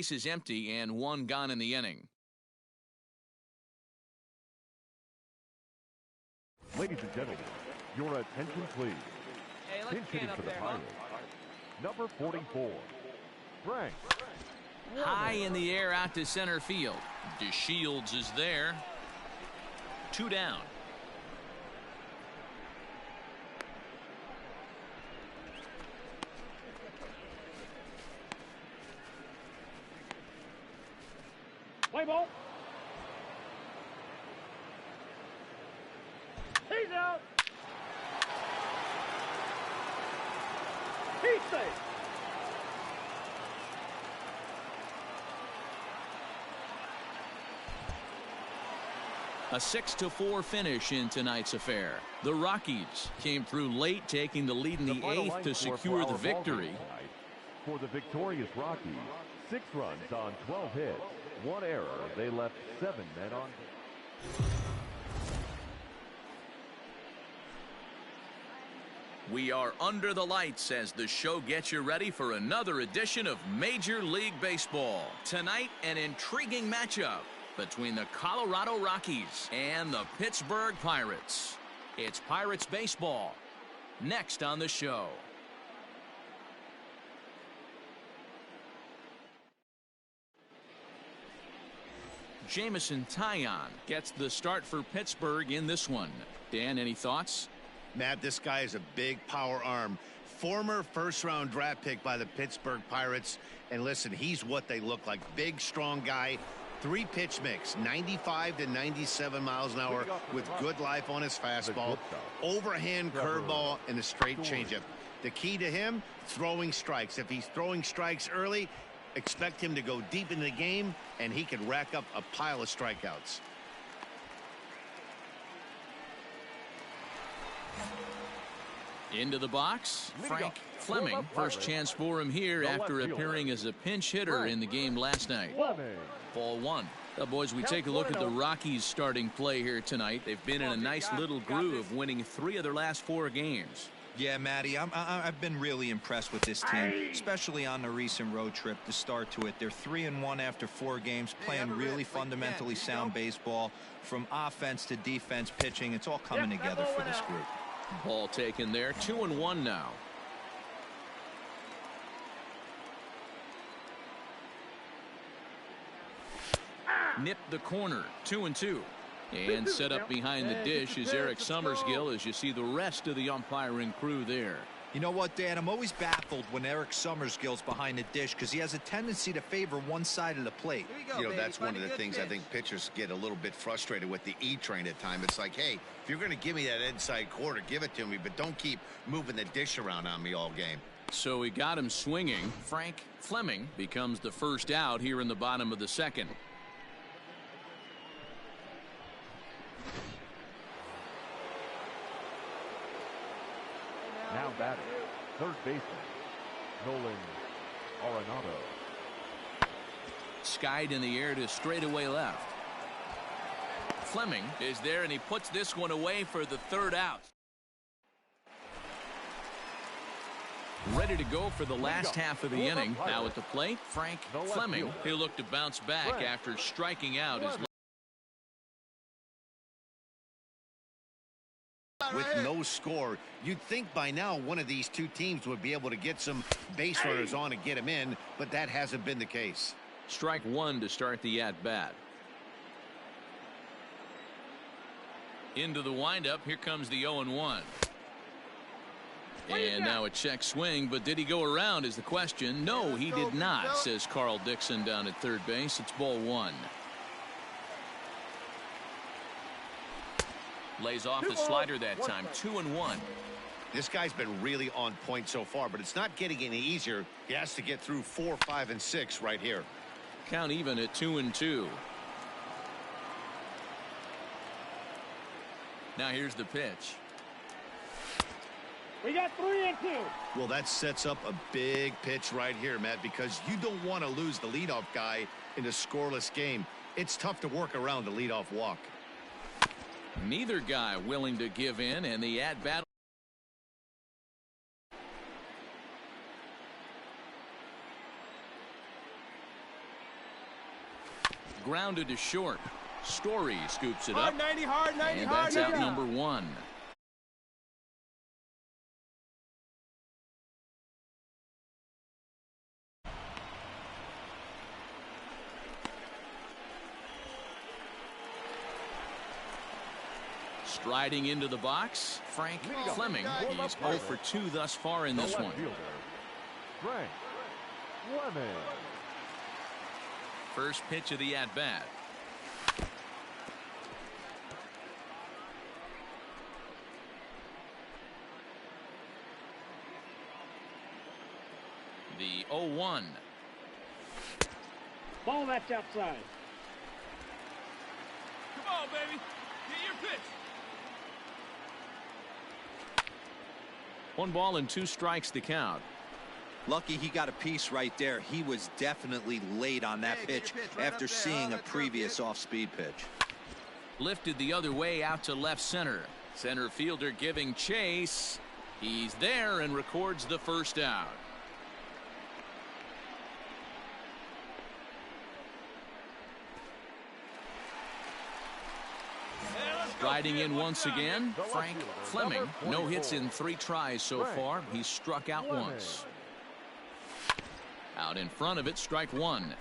bases empty and one gone in the inning. Ladies and gentlemen, your attention please. Hey, let's Pinch hitting for the Pirates. Number 44, Frank. High in the air out to center field. DeShields is there. 2 down. Play ball. He's out. He's safe. A 6-4 finish in tonight's affair. The Rockies came through late, taking the lead in the 8th to secure the victory. For the victorious Rockies, 6 runs on 12 hits, 1 error. They left 7 men on. We are under the lights as the show gets you ready for another edition of Major League Baseball. Tonight, an intriguing matchup between the Colorado Rockies and the Pittsburgh Pirates. It's Pirates baseball next on the show. Jameson Taillon gets the start for Pittsburgh in this one. Dan, any thoughts? Matt, this guy is a big power arm. Former first-round draft pick by the Pittsburgh Pirates. And listen, he's what they look like. Big, strong guy. 3-pitch mix, 95 to 97 miles an hour with good life on his fastball, overhand curveball, and a straight changeup. The key to him, throwing strikes. If he's throwing strikes early, expect him to go deep into the game, and he can rack up a pile of strikeouts. Into the box, Frank Fleming. First chance for him here after appearing as a pinch hitter in the game last night. Ball 1. Boys, we take a look at the Rockies starting play here tonight. They've been in a nice little groove, winning 3 of their last 4 games. Yeah, Matty, I've been really impressed with this team, especially on the recent road trip, the start to it. They're 3-1 after 4 games, playing really fundamentally sound baseball, from offense to defense, pitching. It's all coming together for this group. Ball taken there. 2-1 now. Nip the corner. 2-2. And set up behind the dish is Eric Summersgill as you see the rest of the umpiring crew there. You know what, Dan? I'm always baffled when Eric Summersgill's behind the dish because he has a tendency to favor one side of the plate. You know, that's one of the things I think pitchers get a little bit frustrated with the E-train at times. It's like, hey, if you're going to give me that inside quarter, give it to me, but don't keep moving the dish around on me all game. So we got him swinging. Frank Fleming becomes the first out here in the bottom of the 2nd. Now batting, third baseman, Nolan Arenado. Skied in the air to straightaway left. Fleming is there, and he puts this one away for the 3rd out. Ready to go for the last half of the inning. Now at the plate, Frank Fleming. He'll look to bounce back after striking out his. With no score, you'd think by now one of these 2 teams would be able to get some base runners on and get him in, but that hasn't been the case. Strike 1 to start the at-bat. Into the windup. Here comes the 0-1. And now a check swing, but did he go around is the question. No, he did not, says Carl Dixon down at third base. It's ball 1. Lays off the slider that time. 2-1. This guy's been really on point so far, but it's not getting any easier. He has to get through 4, 5, and 6 right here. Count even at 2-2. Now here's the pitch. We got 3-2. Well, that sets up a big pitch right here, Matt, because you don't want to lose the leadoff guy in a scoreless game. It's tough to work around the leadoff walk. Neither guy willing to give in, and the at-bat. Grounded to short. Story scoops it up. Hard 90, hard 90, And hard that's out 90. number 1. Striding into the box, Frank Fleming. He's 0 for 2 thus far in this one. Frank Fleming. First pitch of the at-bat. The 0-1. Ball that's outside. Come on, baby. Get your pitch. 1 ball and 2 strikes to count. Lucky he got a piece right there. He was definitely late on that pitch after seeing a previous off-speed pitch. Lifted the other way out to left center. Center fielder giving chase. He's there and records the first out. Striding in once again, Frank Fleming. No hits in 3 tries so far. He's struck out once. Out in front of it, strike 1.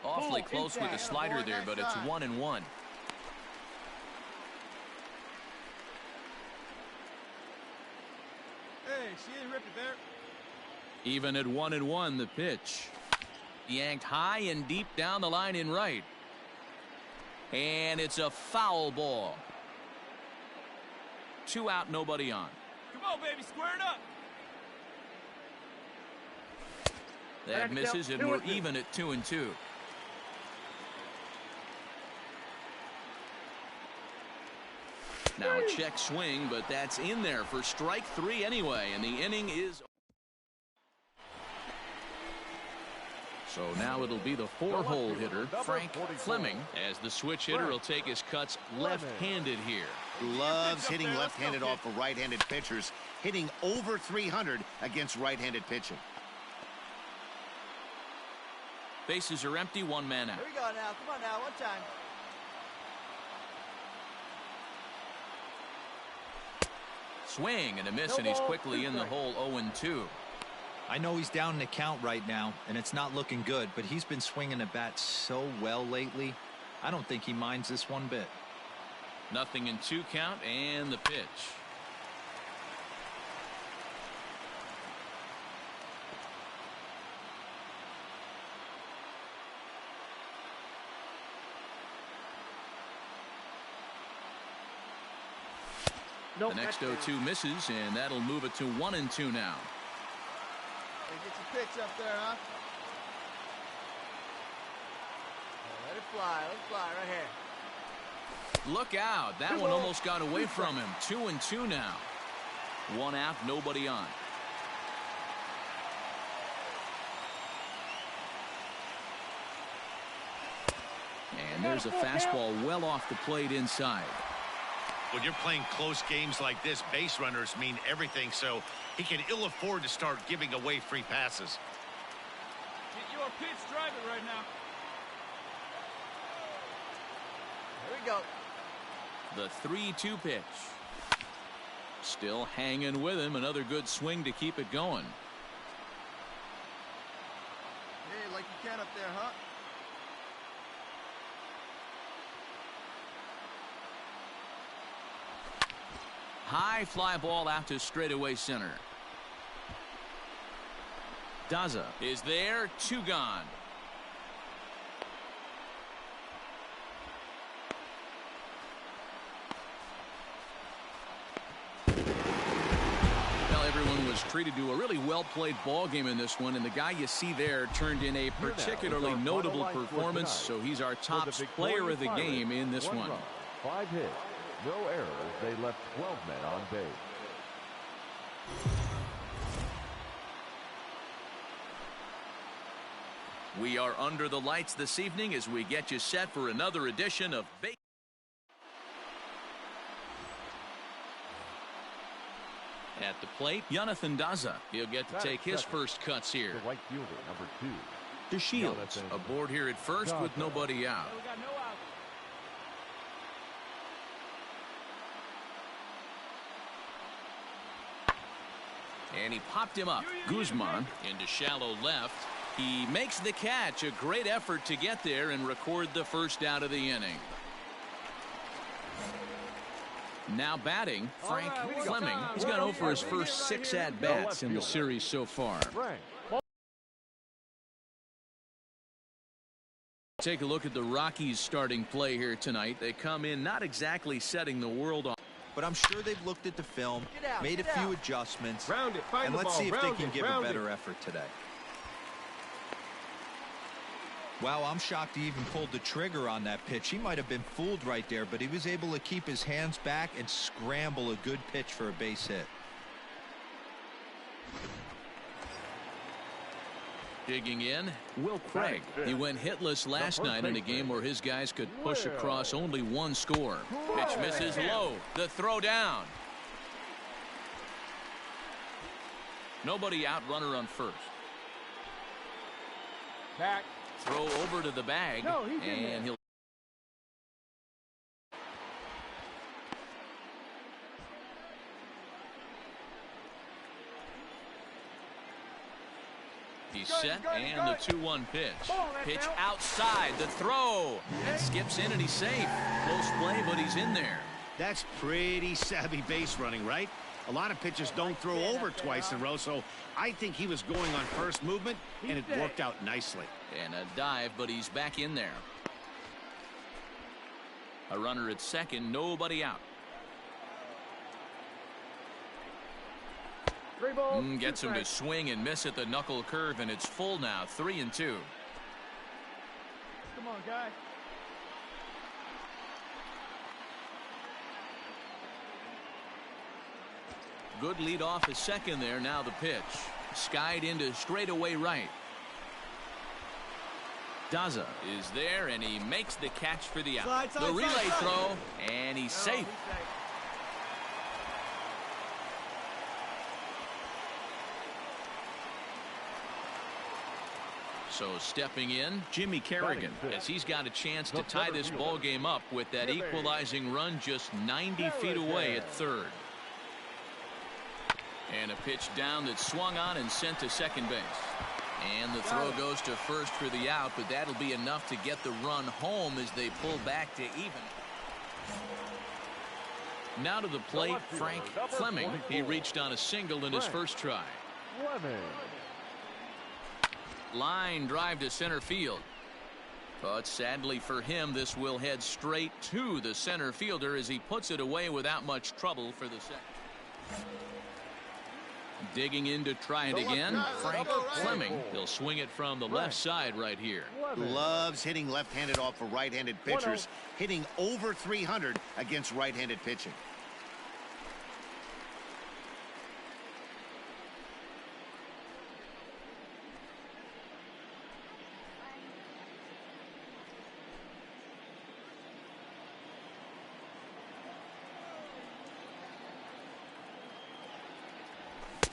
Awfully close with the slider there, but it's 1-1. Hey, she didn't rip it there. Even at 1-1, the pitch. Yanked high and deep down the line in right. And it's a foul ball. 2 out, nobody on. Come on, baby, square it up. That misses, and we're even at 2-2. Now a check swing, but that's in there for strike 3 anyway, and the inning is. So now it'll be the 4-hole hitter, Frank Fleming, as the switch hitter will take his cuts left-handed here. Loves hitting left-handed off of right-handed pitchers, hitting over 300 against right-handed pitching. Bases are empty, 1 man out. Here we go now. Come on now, one time. Swing and a miss, and he's quickly in the hole. 0-2. I know he's down in the count right now, and it's not looking good, but he's been swinging the bat so well lately. I don't think he minds this one bit. Nothing in 2 count, and the pitch. Nope, The next that's 0-2 misses, and that'll move it to 1-2 now. Hey, get your pitch up there, huh? Let it fly right here. Look out. That one almost got away from him. 2-2 now. 1 out, nobody on. And there's a fastball well off the plate inside. When you're playing close games like this, base runners mean everything, so he can ill afford to start giving away free passes. Get your pitch driving right now. Here we go. The 3-2 pitch. Still hanging with him. Another good swing to keep it going. Hey, like you can up there, huh? High fly ball out to straightaway center. Daza is there. 2 gone. Well, everyone was treated to a really well-played ball game in this one, and the guy you see there turned in a particularly notable performance, so he's our top player of the game in this one. 5 hits, no errors. They left 12 men on base. We are under the lights this evening as we get you set for another edition of At the plate, Jonathan Daza. He'll get to take his first cuts here. The right fielder, number 2. DeShields aboard here at first with nobody out. We got no outs. And he popped him up. Guzman into shallow left. He makes the catch. A great effort to get there and record the first out of the inning. Now batting, Frank Fleming. He's gone over his first 6 at-bats in the series so far. Take a look at the Rockies' starting play here tonight. They come in not exactly setting the world on. But I'm sure they've looked at the film, made a few adjustments, and let's see if they can give a better effort today. Wow, I'm shocked he even pulled the trigger on that pitch. He might have been fooled right there, but he was able to keep his hands back and scramble a good pitch for a base hit. Digging in, Will Craig. He went hitless last night in a game where his guys could push across only one score. Pitch misses low. The throw down. Nobody out, runner on first. Back. Throw over to the bag, and he'll. He's set, and the 2-1 pitch. Pitch outside, the throw. And skips in, and he's safe. Close play, but he's in there. That's pretty savvy base running, right? A lot of pitchers don't throw over twice in a row, so I think he was going on first movement, and it worked out nicely. And a dive, but he's back in there. A runner at second, nobody out. Gets him to swing and miss at the knuckle curve, and it's full now, 3-2. Come on, guy. Good lead off his second there. Now the pitch. Skied into straightaway right. Daza is there, and he makes the catch for the out. The relay throw, and he's safe. So stepping in, Jimmy Kerrigan, as he's got a chance to tie this ball game up with that equalizing run just 90 feet away at third. And a pitch down that swung on and sent to second base. And the throw goes to first for the out, but that'll be enough to get the run home as they pull back to even. Now to the plate, Frank Fleming. He reached on a single in his first try. Line drive to center field. But sadly for him, this will head straight to the center fielder as he puts it away without much trouble for the second. Digging in to try it again, Frank Fleming. He'll swing it from the left side right here. Loves hitting left-handed off for right-handed pitchers, hitting over 300 against right-handed pitching.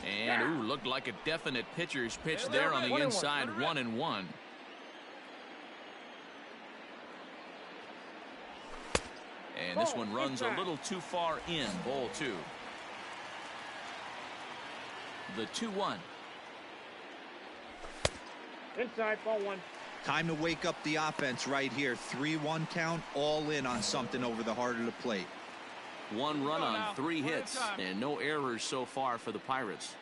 And, ooh, looked like a definite pitcher's pitch there on the inside, 1-1. And this one runs a little too far in, ball 2. The 2-1. Inside, ball 1. Time to wake up the offense right here. 3-1 count, all in on something over the heart of the plate. 1 run on 3 hits, and no errors so far for the Pirates.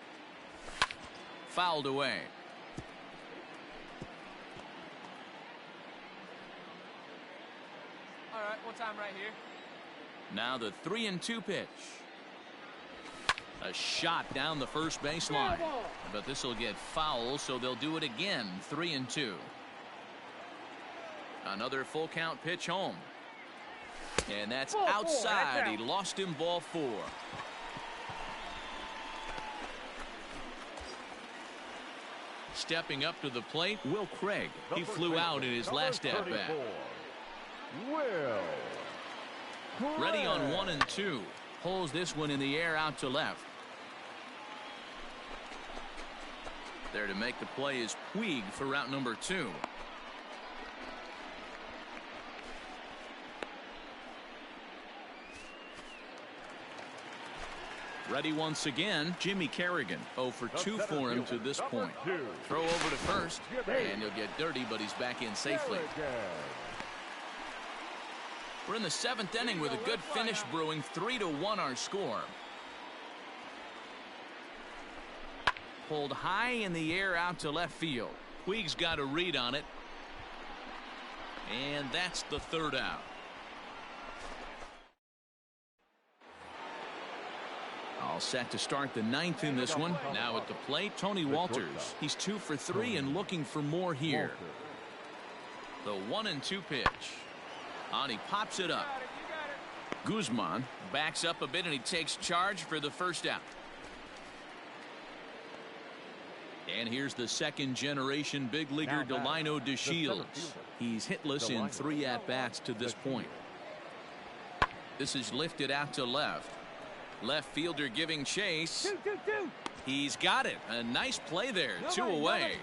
Fouled away. All right, one time right here. Now the 3-2 pitch. A shot down the first baseline. But this will get foul, so they'll do it again. 3-2. Another full count pitch home. And that's outside. He lost him, ball 4. Stepping up to the plate, Will Craig. He flew out in his last at-bat. Ready on 1-2. Pulls this one in the air out to left. There to make the play is Puig for route number 2. Ready once again, Jimmy Kerrigan. 0 for 2 for him to this point. Throw over to first, and he'll get dirty, but he's back in safely. We're in the 7th inning with a good finish brewing. 3-1 our score. Pulled high in the air out to left field. Puig's got a read on it. And that's the 3rd out. All set to start the 9th in this one. Now at the plate, Tony Walters. He's 2 for 3 and looking for more here. The 1-2 pitch. On, he pops it up. Guzman backs up a bit and he takes charge for the 1st out. And here's the 2nd generation big leaguer Delino DeShields. He's hitless in 3 at-bats to this point. This is lifted out to left. Left fielder giving chase. He's got it. A nice play there. 2 away.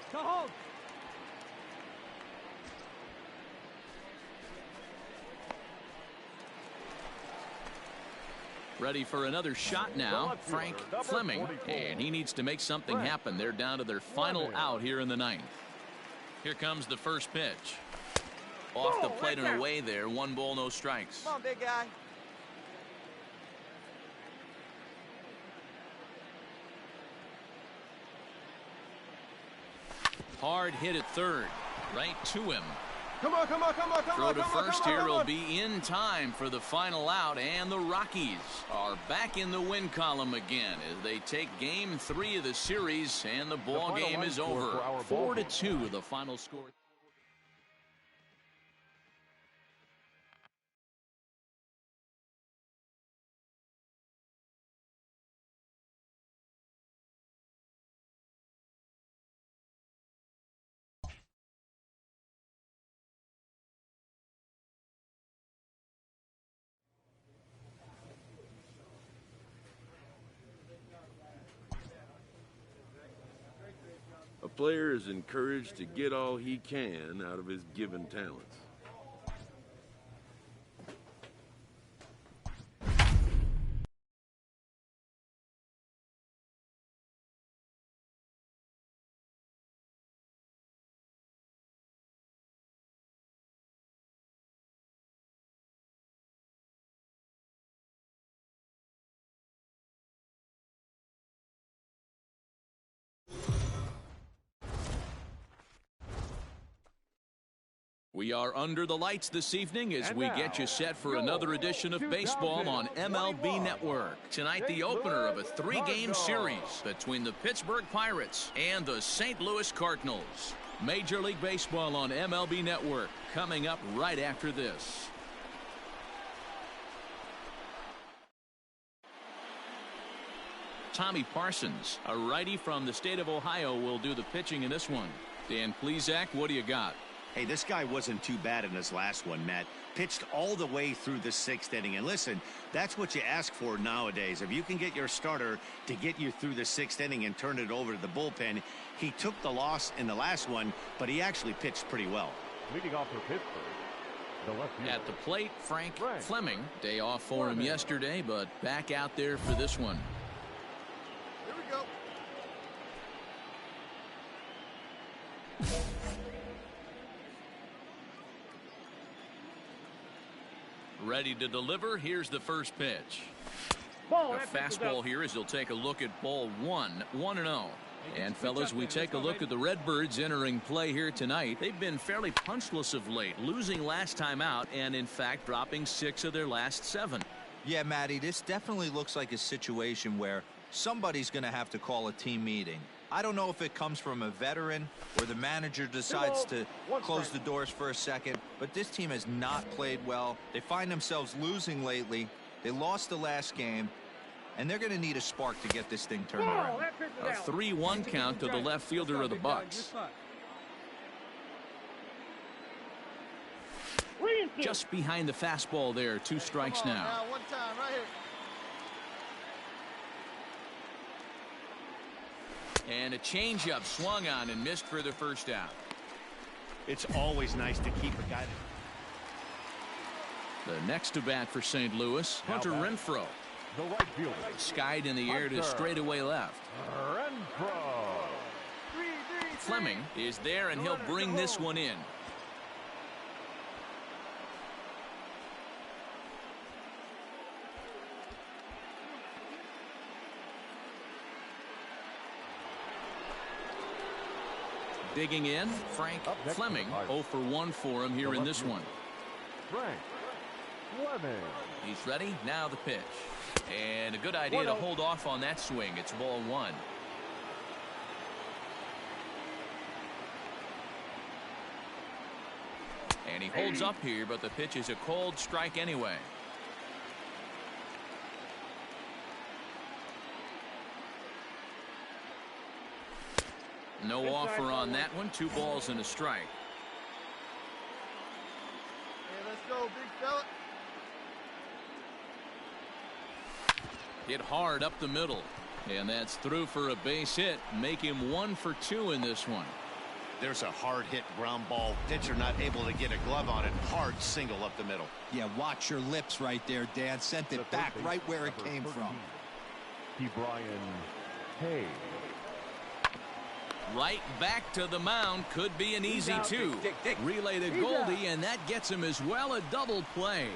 Ready for another shot now, Frank Fleming, and he needs to make something happen. They're down to their final out here in the 9th. Here comes the 1st pitch. Off the plate and away there. 1 ball, no strikes. Come on, big guy. Hard hit at 3rd. Right to him. Come on, come on, come on, come Throw on. to first here will be in time for the final out, and the Rockies are back in the win column again as they take game 3 of the series, and the ball game is over. 4-2 the final score. A player is encouraged to get all he can out of his given talents. We are under the lights this evening as we get you set for another edition of baseball on MLB Network. Tonight, the opener of a 3-game series between the Pittsburgh Pirates and the St. Louis Cardinals. Major League Baseball on MLB Network coming up right after this. Tommy Parsons, a righty from the state of Ohio, will do the pitching in this one. Dan Plesac, what do you got? Hey, this guy wasn't too bad in his last one, Matt. Pitched all the way through the 6th inning. And listen, that's what you ask for nowadays. If you can get your starter to get you through the 6th inning and turn it over to the bullpen. He took the loss in the last one, but he actually pitched pretty well. Leading off for Pittsburgh, the left fielder. At the plate, Frank Fleming. Day off for him yesterday, but back out there for this one. Here we go. Ready to deliver. Here's the 1st pitch. Ball, A fastball here as he'll take a look at ball 1, 1-0. And fellas, we take a look at the Redbirds entering play here tonight. They've been fairly punchless of late, losing last time out and in fact dropping 6 of their last 7. Yeah, Matty, this definitely looks like a situation where somebody's going to have to call a team meeting. I don't know if it comes from a veteran or the manager decides to close the doors for a second, but this team has not played well. They find themselves losing lately. They lost the last game, and they're going to need a spark to get this thing turned around. A 3-1 count to the left fielder of the Bucks. Just behind the fastball there. 2 strikes now. Now, one time, right here. And a changeup swung on and missed for the first out. It's always nice to keep a guy. The next to bat for St. Louis, Hunter Renfroe. The right fielder. Skied in the air to straightaway left. Renfroe. Fleming is there, and he'll bring this one in. Digging in, Frank Fleming. 0 for 1 for him here in this one. Frank Fleming. He's ready. Now the pitch. And a good idea to hold off on that swing. It's ball 1. And he holds up here, but the pitch is a cold strike anyway. No offer on that one. 2 balls and a strike. Hey, let's go, big fella. Hit hard up the middle. And that's through for a base hit. Make him 1 for 2 in this one. There's a hard hit ground ball. Pitcher not able to get a glove on it. Hard single up the middle. Yeah, watch your lips right there, Dan. Sent it back right where it came from. Brian Hayes. Right back to the mound. Could be an easy 2. Relay to Goldie, and that gets him as well. A double play.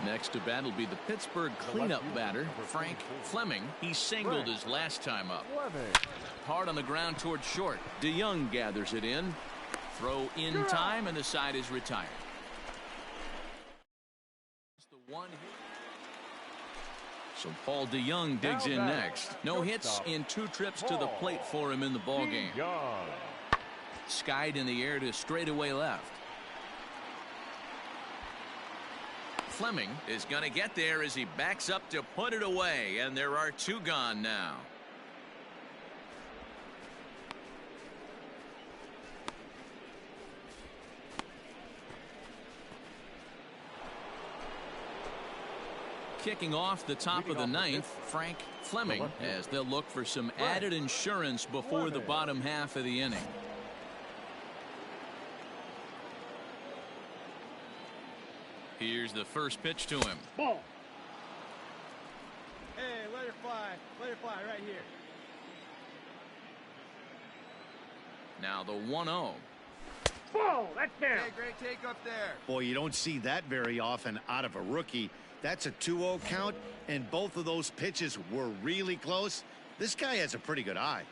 Next to bat will be the Pittsburgh cleanup batter, Frank Fleming. He singled his last time up. Hard on the ground towards short. DeYoung gathers it in. Throw in time, and the side is retired. The one hit. So Paul DeYoung digs in next. No hits in 2 trips to the plate for him in the ballgame. Skied in the air to straightaway left. Fleming is going to get there as he backs up to put it away, and there are 2 gone now. Kicking off the top of the 9th, Frank Fleming, as they'll look for some added insurance before the bottom half of the inning. Here's the first pitch to him. Ball. Hey, let her fly. Let her fly right here. Now the 1-0. Ball. That's down. Hey, great take up there. Boy, you don't see that very often out of a rookie. That's a 2-0 count, and both of those pitches were really close. This guy has a pretty good eye.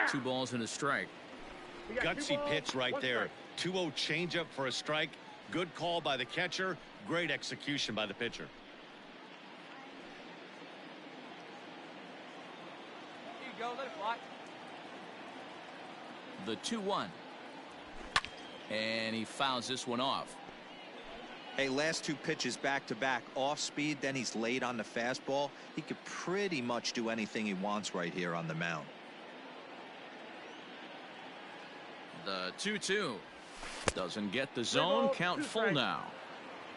2 balls and a strike. Gutsy pitch right there. 2-0 changeup for a strike. Good call by the catcher. Great execution by the pitcher. Here you go. Let it fly. The 2-1. And he fouls this one off. Hey, last 2 pitches back-to-back. Off speed, then he's late on the fastball. He could pretty much do anything he wants right here on the mound. The 2-2. Doesn't get the zone. Count full now.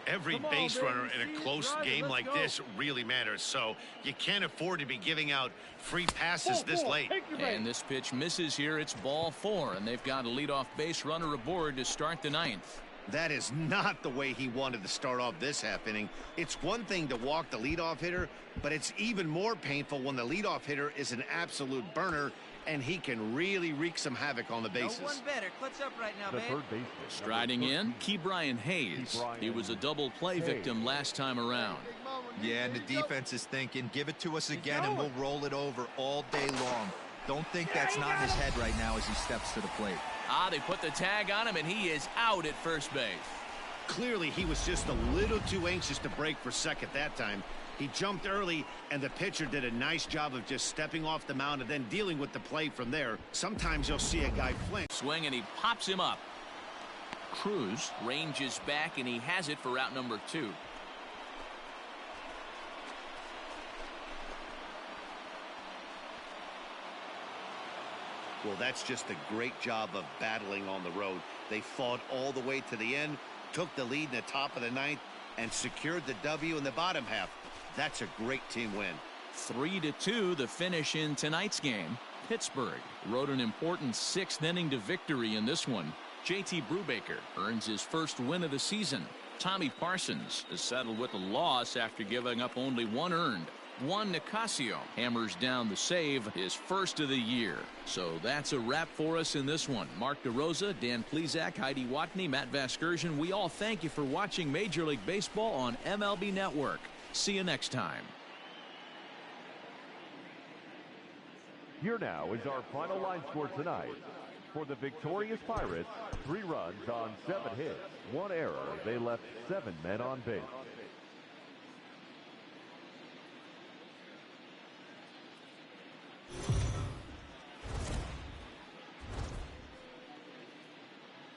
Every base runner in a close game like this really matters, so you can't afford to be giving out free passes this late. And this pitch misses here. It's ball 4, and they've got a leadoff base runner aboard to start the 9th. That is not the way he wanted to start off this half inning. It's one thing to walk the leadoff hitter, but it's even more painful when the leadoff hitter is an absolute burner, and he can really wreak some havoc on the bases. No one better. Clutch up right now, The man. third baseman. Striding in, Brian Hayes. He was a double play victim last time around. Yeah, and the defense is thinking, give it to us again, and we'll roll it over all day long. Don't think that's not in his head right now as he steps to the plate. They put the tag on him, and he is out at first base. Clearly, he was just a little too anxious to break for second that time. He jumped early, and the pitcher did a nice job of just stepping off the mound and then dealing with the play from there. Sometimes you'll see a guy flinch. Swing, and he pops him up. Cruz ranges back, and he has it for out number 2. Well, that's just a great job of battling on the road. They fought all the way to the end, took the lead in the top of the 9th, and secured the W in the bottom half. That's a great team win. 3-2 the finish in tonight's game. Pittsburgh rode an important 6th inning to victory in this one. JT Brubaker earns his first win of the season. Tommy Parsons is settled with a loss after giving up only 1 earned. Juan Nicasio hammers down the save, his first of the year. So that's a wrap for us in this one. Mark DeRosa, Dan Plesac, Heidi Watney, Matt Vasgersian, we all thank you for watching Major League Baseball on MLB Network. See you next time. Here now is our final line score tonight. For the victorious Pirates, 3 runs on 7 hits, 1 error. They left 7 men on base.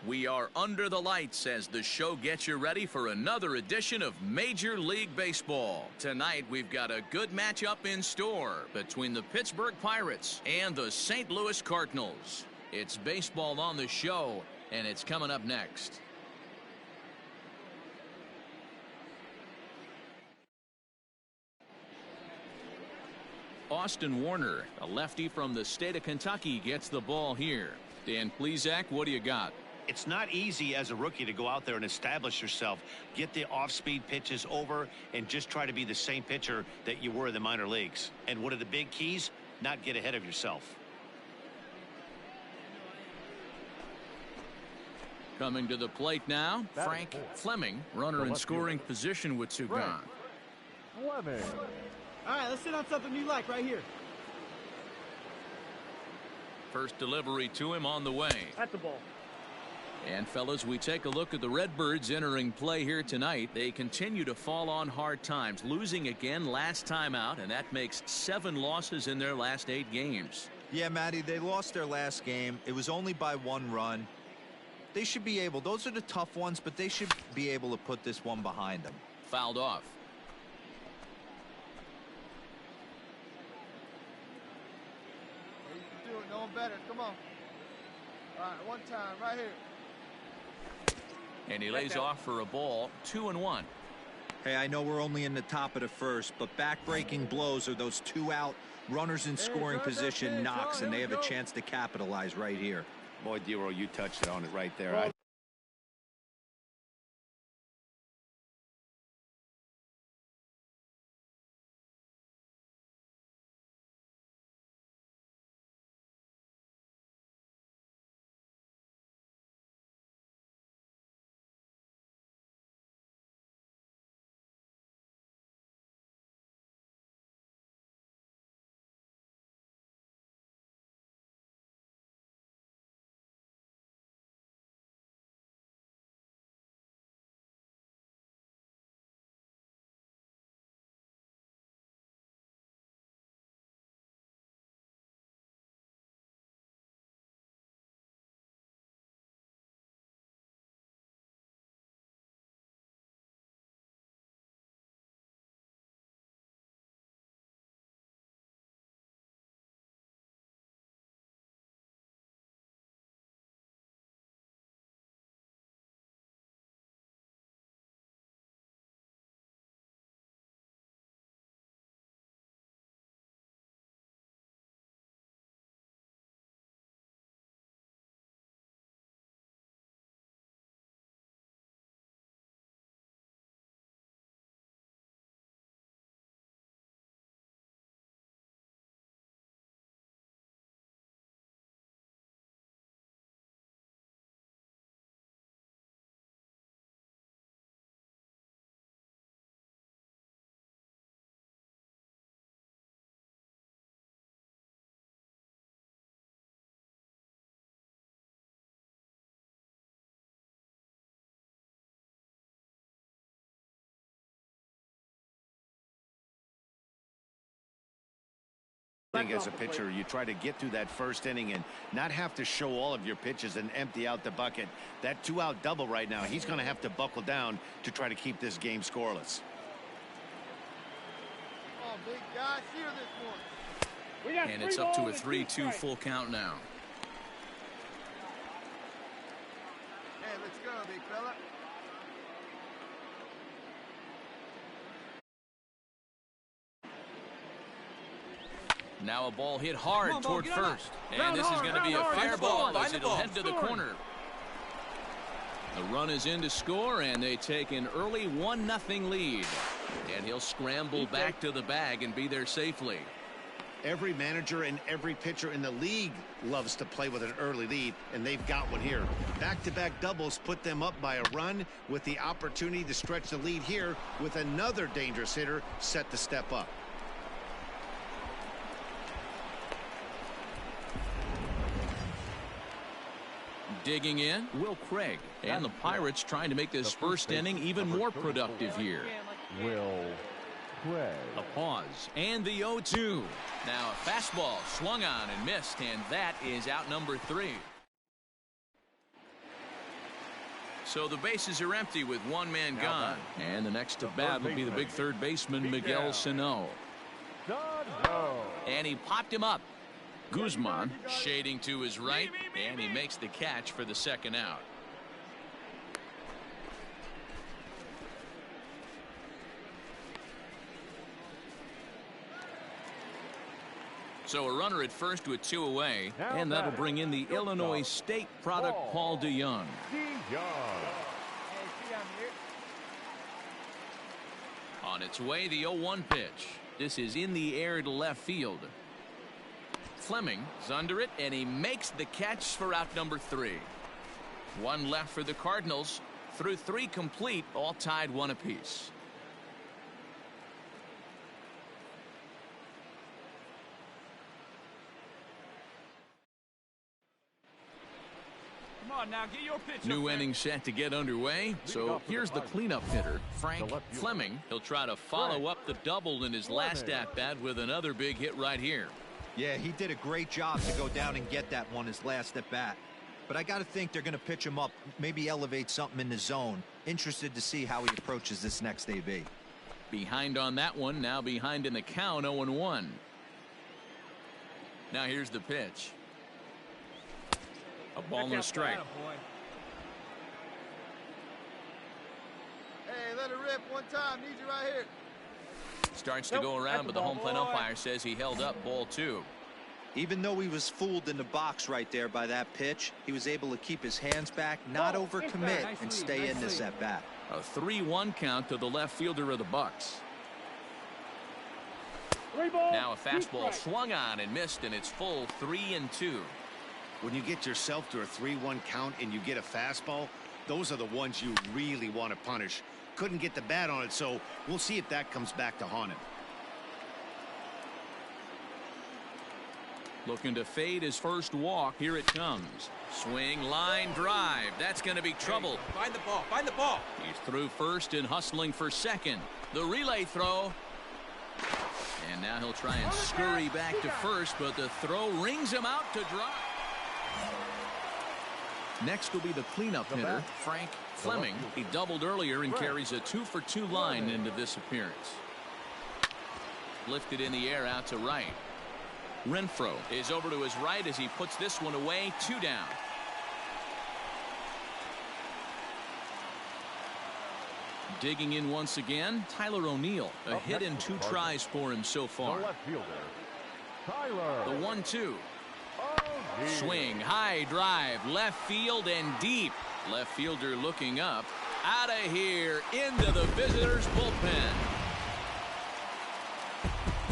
We are under the lights as the show gets you ready for another edition of Major League Baseball. Tonight we've got a good matchup in store between the Pittsburgh Pirates and the St. Louis Cardinals. It's baseball on the show, and it's coming up next. Austin Warner, a lefty from the state of Kentucky, gets the ball here. Dan Plesac, what do you got? It's not easy as a rookie to go out there and establish yourself, get the off-speed pitches over, and just try to be the same pitcher that you were in the minor leagues. And one of the big keys, not get ahead of yourself. Coming to the plate now, Frank Fleming, runner in scoring position with 2 gone. Fleming. All right, let's sit on something you like right here. First delivery to him on the way. That's the ball. And fellas, we take a look at the Redbirds entering play here tonight. They continue to fall on hard times, losing again last time out, and that makes 7 losses in their last 8 games. Yeah, Matty, they lost their last game. It was only by 1 run. They should be able, those are the tough ones, but they should be able to put this one behind them. Fouled off. You can do it. No one better. Come on. All right, one time right here. And he lays off for a ball. 2-1. Hey, I know we're only in the top of the first, but back-breaking blows are those 2 out runners in scoring position knocks, and they have a chance to capitalize right here. Boy, Dero, you touched it on it right there. I think as a pitcher, you try to get through that first inning and not have to show all of your pitches and empty out the bucket. That 2-out double right now, he's going to have to buckle down to try to keep this game scoreless. Come on, big guy. Steer this one. And it's up to a 3-2 full count now. Hey, let's go, big fella. Now a ball hit hard toward first. And this is hard, going to be a hard, fair ball as find the it'll ball. head to the corner. The run is in to score, and they take an early 1-0 lead. And he'll scramble back to the bag and be there safely. Every manager and every pitcher in the league loves to play with an early lead, and they've got one here. Back-to-back doubles put them up by a run with the opportunity to stretch the lead here with another dangerous hitter set to step up. Digging in, Will Craig. And the Pirates trying to make this first inning even more productive here. Will Craig. A pause, and the 0-2. Now a fastball swung on and missed, and that is out number 3. So the bases are empty with one man gone. And the next to bat will be the big third baseman, Miguel Sano. And he popped him up. Guzman shading to his right, and he makes the catch for the second out. So a runner at first with 2 away, and that'll bring in the Illinois State product, Paul DeYoung. On its way, the 0-1 pitch. This is in the air to left field. Fleming is under it, and he makes the catch for out number 3. One left for the Cardinals. Through 3 complete, all tied 1 apiece. Come on now, get your pitch. New inning set to get underway. So here's the cleanup hitter, Frank Fleming. He'll try to follow up the double in his last at-bat with another big hit right here. Yeah, he did a great job to go down and get that one his last at bat. But I got to think they're going to pitch him up, maybe elevate something in the zone. Interested to see how he approaches this next AB. Behind on that one, now behind in the count, 0-1. Now here's the pitch. A ball and a strike. Hey, let it rip one time. Need you right here. Starts to go around, but the home plate umpire says he held up ball 2. Even though he was fooled in the box right there by that pitch, he was able to keep his hands back, not overcommit, and stay in this at bat. A 3-1 count to the left fielder of the Bucks. Now a fastball swung on and missed, and it's full 3-2. When you get yourself to a 3-1 count and you get a fastball, those are the ones you really want to punish. Couldn't get the bat on it, so we'll see if that comes back to haunt him. Looking to fade his first walk. Here it comes. Swing, line, drive. That's going to be trouble. Find the ball. Find the ball. He's through first and hustling for second. The relay throw. And now he'll try and scurry back to first, but the throw rings him out to drop. Next will be the cleanup hitter, Frank Fleming. He doubled earlier and carries a 2-for-2 line into this appearance. Lifted in the air out to right. Renfroe is over to his right as he puts this one away. 2 down. Digging in once again, Tyler O'Neill. A hit and 2 tries for him so far. The 1-2. Swing, high drive, left field and deep. Left fielder looking up. Out of here, into the visitors' bullpen.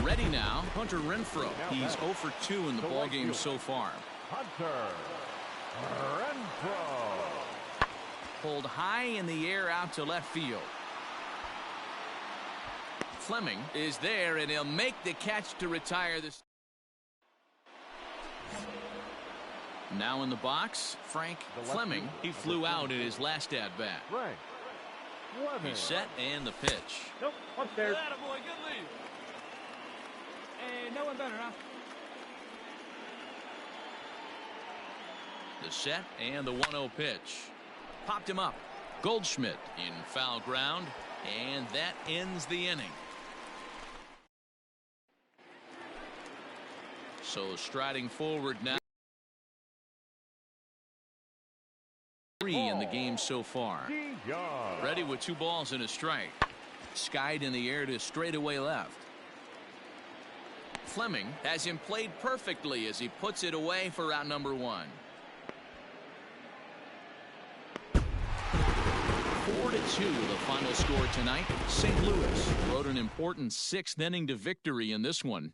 Ready now, Hunter Renfroe. He's 0 for 2 in the ballgame so far. Hunter Renfroe. Pulled high in the air out to left field. Fleming is there, and he'll make the catch to retire this. Now in the box, Frank Fleming. He flew out in his last at-bat. He's set, and the pitch. Nope, upstairs. Attaboy, good lead. Hey, no one better, huh? The set and the 1-0 pitch. Popped him up. Goldschmidt in foul ground, and that ends the inning. So striding forward now. 3 in the game so far. Ready with 2 balls and a strike. Skied in the air to straightaway left. Fleming has him played perfectly as he puts it away for out number 1. 4-2 the final score tonight. St. Louis rode an important 6th inning to victory in this one.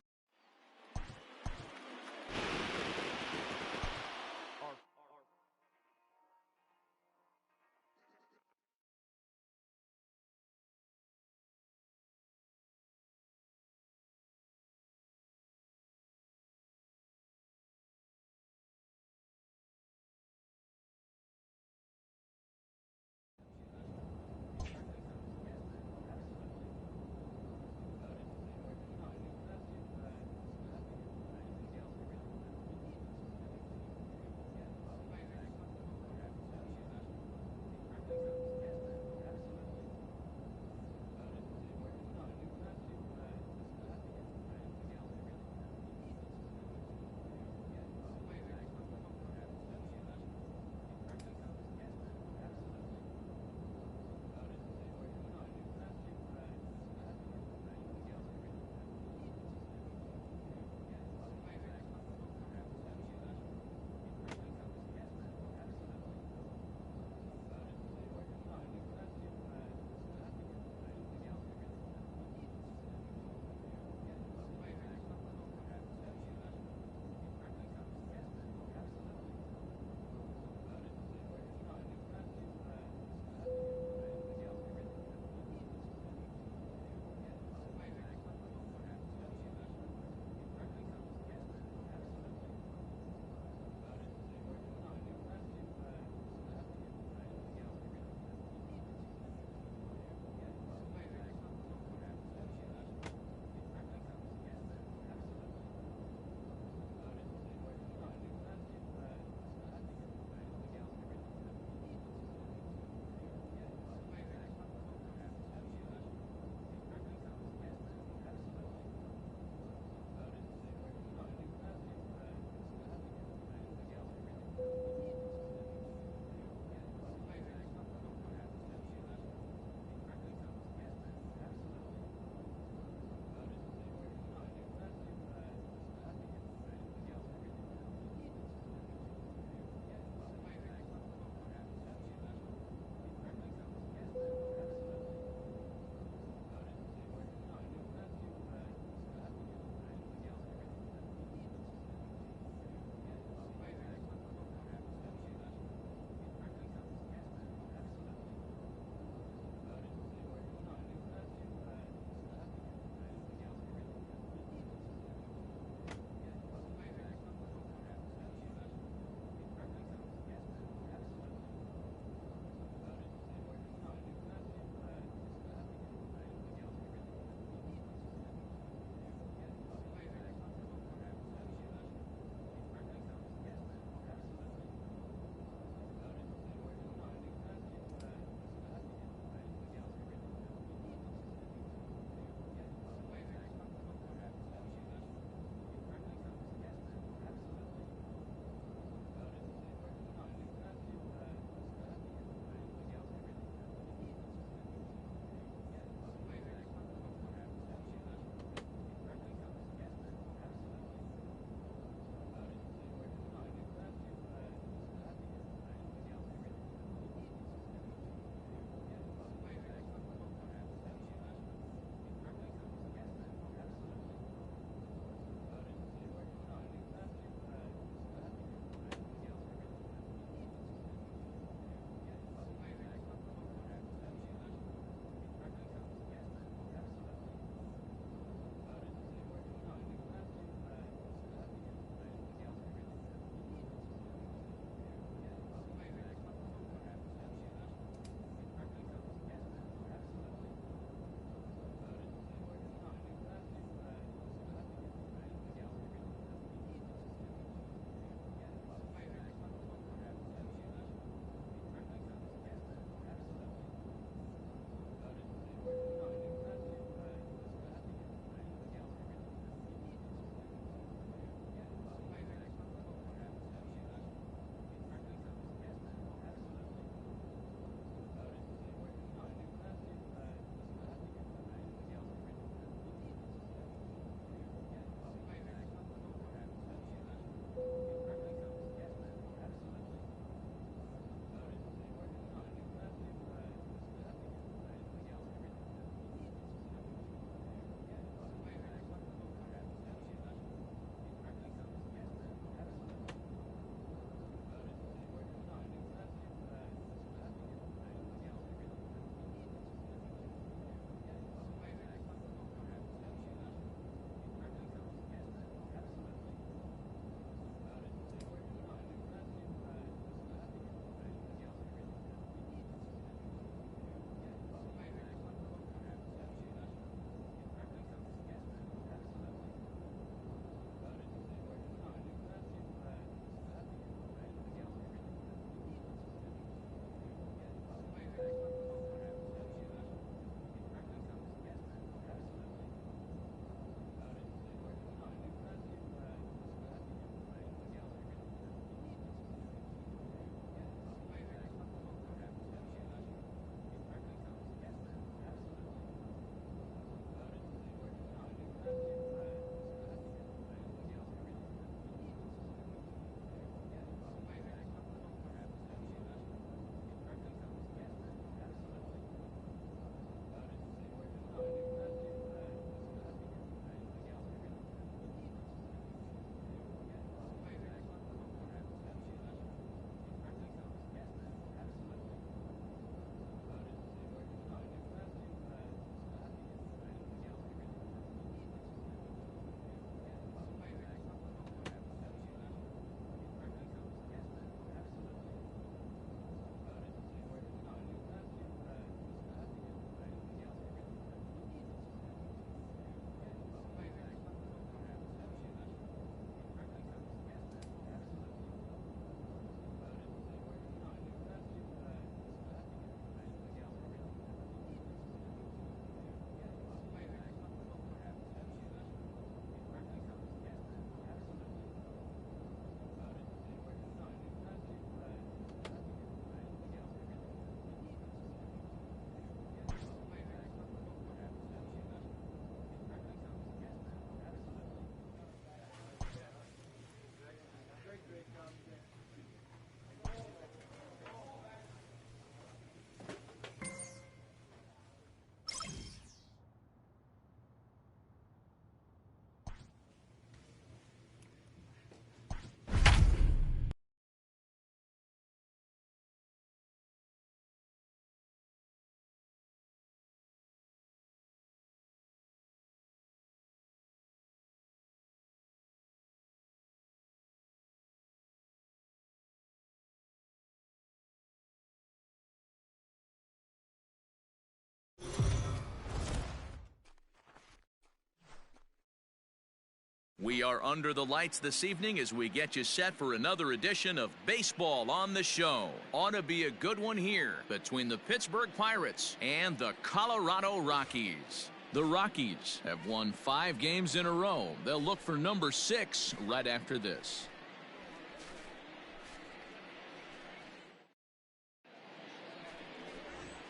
We are under the lights this evening as we get you set for another edition of Baseball on the Show. Ought to be a good one here between the Pittsburgh Pirates and the Colorado Rockies. The Rockies have won 5 games in a row. They'll look for number 6 right after this.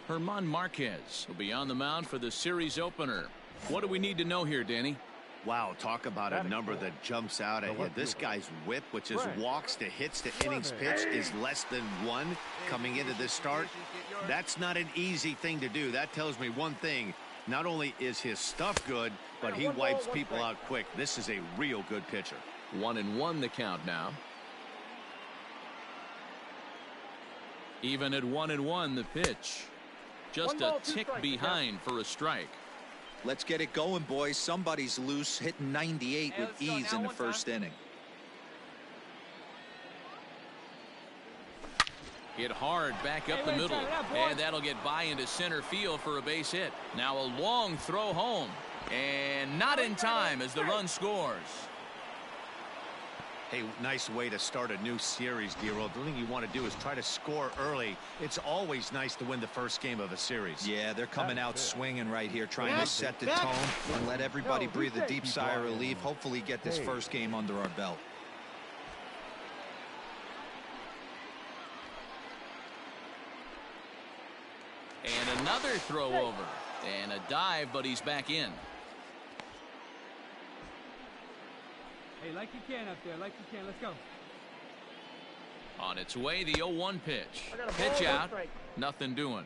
German Marquez will be on the mound for the series opener. What do we need to know here, Danny? Wow, talk about a number that jumps out at you. This guy's whip, which is walks to hits to innings pitched, is less than 1 coming into this start. That's not an easy thing to do. That tells me one thing. Not only is his stuff good, but he wipes people out quick. This is a real good pitcher. 1-1 the count now. Even at 1-1 the pitch. Just a tick behind for a strike. Let's get it going, boys. Somebody's loose, hitting 98 with ease in the first inning. Hit hard back up the middle, and that'll get by into center field for a base hit. Now a long throw home, and not in time as the run scores. Hey, nice way to start a new series, D-Roll. The thing you want to do is try to score early. It's always nice to win the first game of a series. Yeah, they're coming out swinging right here, trying to set the tone and let everybody breathe a deep sigh of relief. Hopefully get this first game under our belt. And another throw over, and a dive, but he's back in. Hey, like you can up there, like you can. Let's go. On its way, the 0-1 pitch. Pitch out, nothing doing.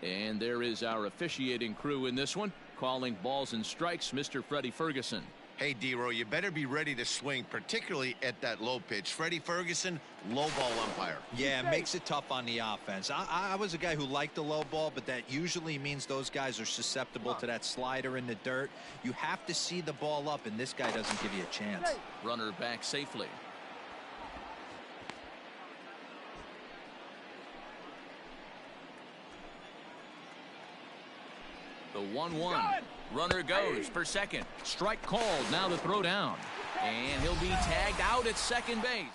And there is our officiating crew in this one, calling balls and strikes, Mr. Freddie Ferguson. Hey, D-Roll, you better be ready to swing, particularly at that low pitch. Freddie Ferguson, low ball umpire. Yeah, it makes it tough on the offense. I was a guy who liked the low ball, but that usually means those guys are susceptible to that slider in the dirt. You have to see the ball up, and this guy doesn't give you a chance. Runner back safely. The 1-1. Runner goes for second. Strike called. Now the throw down. And he'll be tagged out at second base.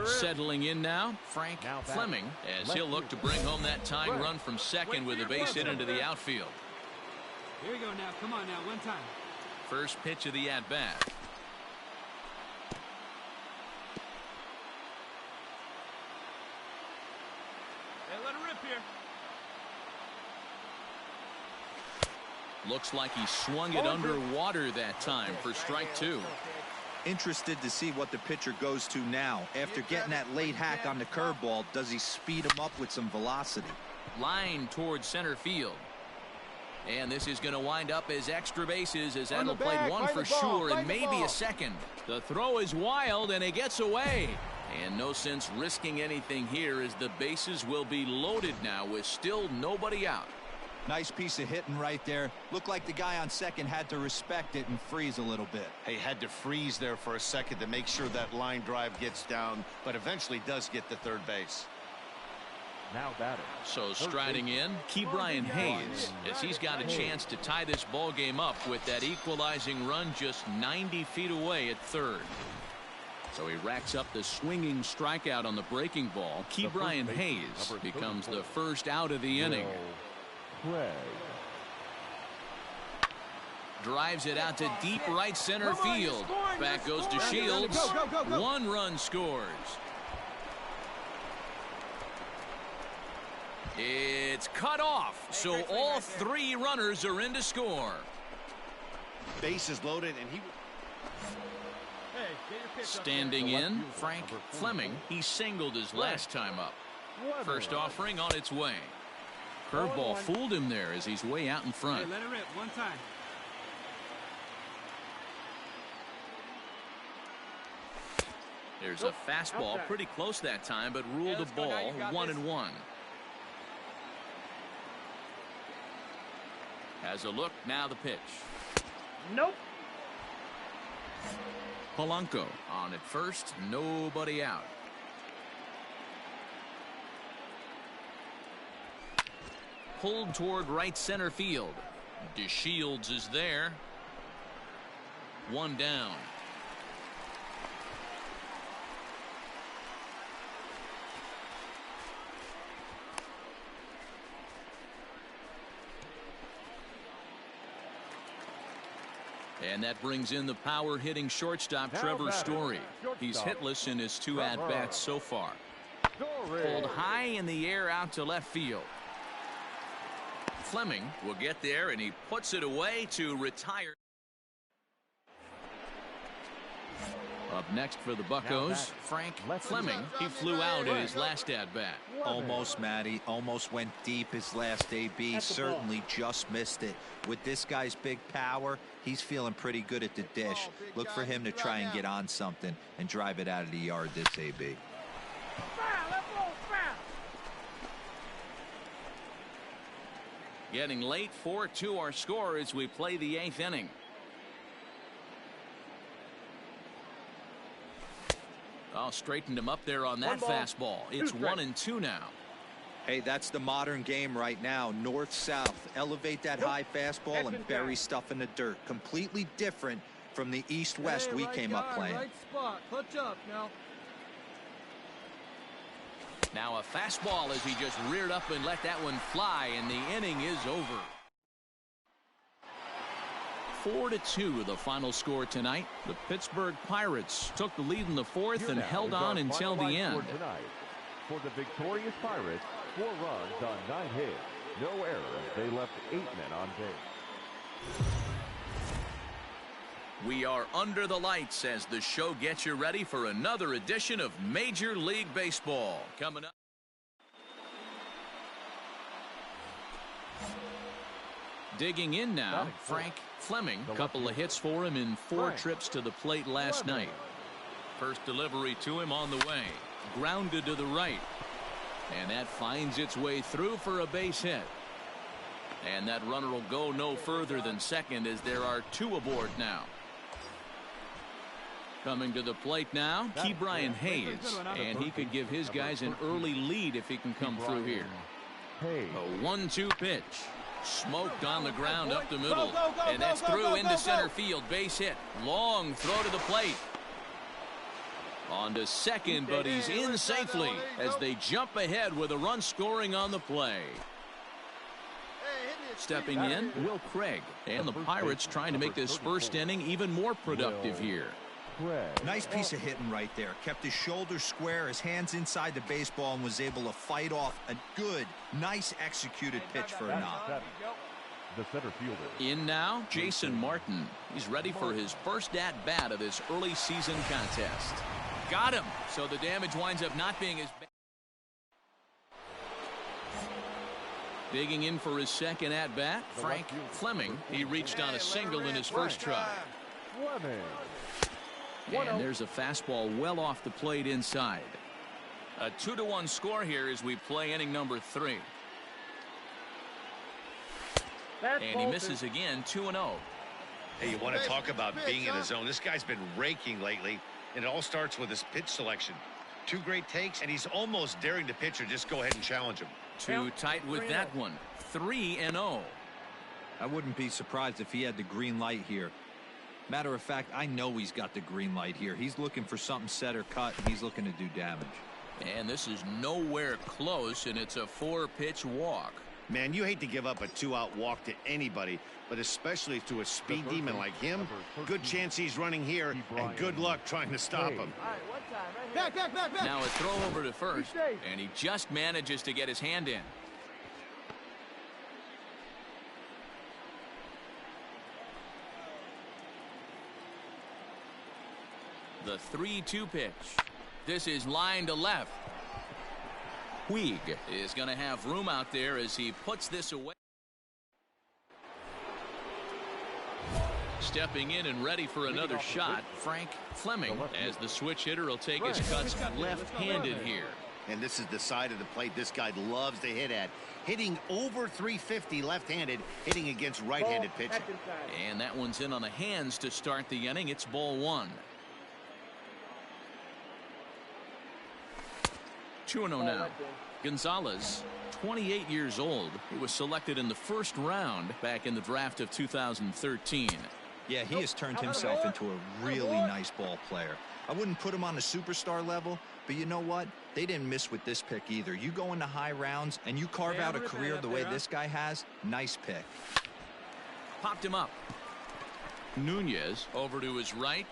Settling in now, Frank Fleming, as he'll look to bring home that tying run from second with a base hit into the outfield. Here we go now. Come on now. One time. First pitch of the at-bat. Hey, let it rip here. Looks like he swung it underwater that time for strike 2. Interested to see what the pitcher goes to now. After getting that late hack on the curveball, does he speed him up with some velocity? Line towards center field. And this is going to wind up as extra bases as that'll play one for sure and maybe a second. The throw is wild and it gets away. And no sense risking anything here as the bases will be loaded now with still nobody out. Nice piece of hitting right there. Looked like the guy on second had to respect it and freeze a little bit. He had to freeze there for a second to make sure that line drive gets down, but eventually does get to third base. Now batting. So striding in, Ke'Bryan Hayes, as he's got a chance to tie this ball game up with that equalizing run just 90 feet away at third. So he racks up the swinging strikeout on the breaking ball. Ke'Bryan Hayes becomes the first out of the inning. Drives it out to deep right center field. Back goes to Shields. 1 run scores. It's cut off, so all 3 runners are in to score. Bases loaded, and he... Standing in, Frank Fleming. He singled his last time up. First offering on its way. Curveball fooled him there as he's way out in front. Hey, let it rip. One time. There's a fastball pretty close that time, but ruled a ball 1-1. Has a look, now the pitch. Nope. Polanco on at first, nobody out. Pulled toward right center field. DeShields is there. One down. And that brings in the power-hitting shortstop, Trevor Story. He's hitless in his 2 at-bats so far. Pulled high in the air out to left field. Fleming will get there, and he puts it away to retire. Up next for the Buccos, Frank Fleming. He flew out in his last at-bat. Almost, Matty. Almost went deep his last AB. Certainly just missed it. With this guy's big power, he's feeling pretty good at the dish. Look for him to try and get on something and drive it out of the yard this AB. Getting late, 4-2 our score as we play the 8th inning. Oh, straightened him up there on that fastball. It's 1-2 now. Hey, that's the modern game right now. North-south. Elevate that high fastball and bury stuff in the dirt. Completely different from the east-west we came up playing. Right spot. Clutch up now. Now a fastball as he just reared up and let that one fly, and the inning is over. 4-2 the final score tonight. The Pittsburgh Pirates took the lead in the 4th and held on until the end. For the victorious Pirates, 4 runs on 9 hits, no errors. They left 8 men on base. We are under the lights as the show gets you ready for another edition of Major League Baseball. Coming up. Digging in now, Frank Fleming. A couple of hits for him in 4 trips to the plate last night. First delivery to him on the way. Grounded to the right. And that finds its way through for a base hit. And that runner will go no further than second as there are 2 aboard now. Coming to the plate now, Ke'Bryan Hayes. And he could give his guys an early lead if he can come through here. A 1-2 pitch. Smoked on the ground up the middle. And that's through into center field. Base hit. Long throw to the plate. On to second, but he's in safely as they jump ahead with a run scoring on the play. Stepping in, Will Craig. And the Pirates trying to make this first inning even more productive here. Nice piece of hitting right there. Kept his shoulders square, his hands inside the baseball, and was able to fight off a good, nice executed pitch for a knock. The center fielder. In now, Jason Martin. He's ready for his first at-bat of this early season contest. Got him. So the damage winds up not being as bad. Digging in for his second at-bat, Frank Fleming. He reached on a single in his first try. And there's a fastball well off the plate inside. A 2-1 score here as we play inning number 3. And he misses again, 2-0. Hey, you want to talk about being in the zone? This guy's been raking lately, and it all starts with his pitch selection. 2 great takes, and he's almost daring the pitcher just go ahead and challenge him. Too tight with that one. 3-0. I wouldn't be surprised if he had the green light here. Matter of fact, I know he's got the green light here. He's looking for something set or cut, and he's looking to do damage. And this is nowhere close, and it's a 4-pitch walk. Man, you hate to give up a 2-out walk to anybody, but especially to a speed demon like him. Good chance he's running here, and good luck trying to stop him. Back. Now a throw over to first, and he just manages to get his hand in. The 3-2 pitch. This is line to left. Puig is going to have room out there as he puts this away. Stepping in and ready for another shot, Frank Fleming, as the switch hitter will take his cuts left-handed here. And this is the side of the plate this guy loves to hit at. Hitting over 350 left-handed, hitting against right-handed pitching. And that one's in on the hands to start the inning. It's ball 1. 2-0 now. Gonzalez, 28 years old. He was selected in the first round back in the draft of 2013. Yeah, he has turned himself into a really nice ball player. I wouldn't put him on the superstar level, but you know what? They didn't miss with this pick either. You go into high rounds and you carve out a career the way this guy has, nice pick. Popped him up. Nunez over to his right.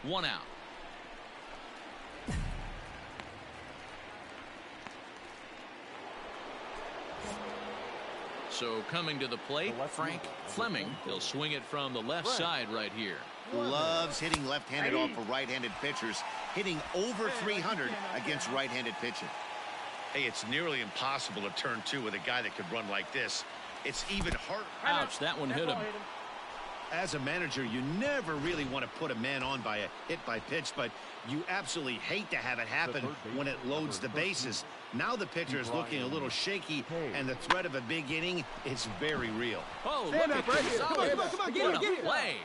1 out. So coming to the plate, Frank Fleming. He'll swing it from the left side right here. Loves hitting left-handed off for right-handed pitchers, hitting over 300 against right-handed pitching. Hey, it's nearly impossible to turn two with a guy that could run like this. It's even harder. Ouch, that one hit him. As a manager, you never really want to put a man on by a hit by pitch, but you absolutely hate to have it happen when it loads the bases. Now the pitcher is looking a little shaky, and the threat of a big inning is very real. Oh, look at Gonzalez. Come on, get What a play.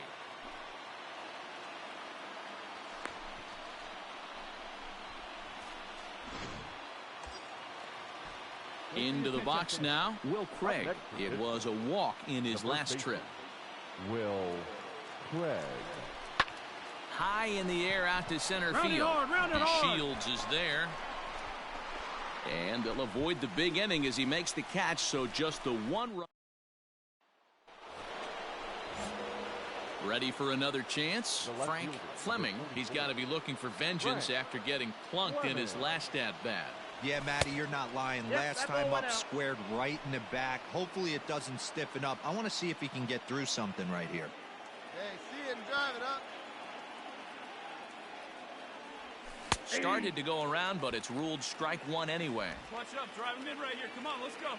Into the box now, Will Craig. It was a walk in his last trip. Will Craig. High in the air out to center field. And Shields is there. And they'll avoid the big inning as he makes the catch, so just the 1 run. Ready for another chance? Frank Fleming. He's got to be looking for vengeance after getting plunked in his last at-bat. Yeah, Matty, you're not lying. Last time up, squared right in the back. Hopefully it doesn't stiffen up. I want to see if he can get through something right here. Hey, see it and drive it up. Started to go around, but it's ruled strike one anyway. Watch up, drive him in right here. Come on, let's go.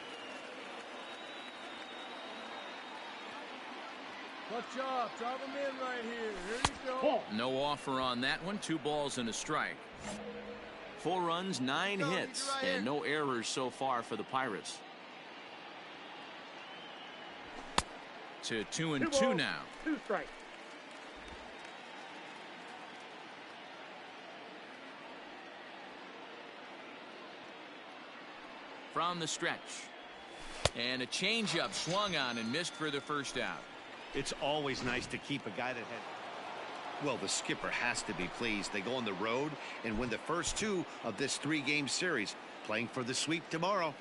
Watch up, drive him in right here. Here you go. No offer on that one. 2 balls and a strike. 4 runs, 9 hits, and no errors so far for the Pirates. To 2-2 now. 2 strikes. From the stretch. And a changeup swung on and missed for the first out. It's always nice to keep a guy that had... Well, the skipper has to be pleased. They go on the road and win the first 2 of this 3-game series, playing for the sweep tomorrow.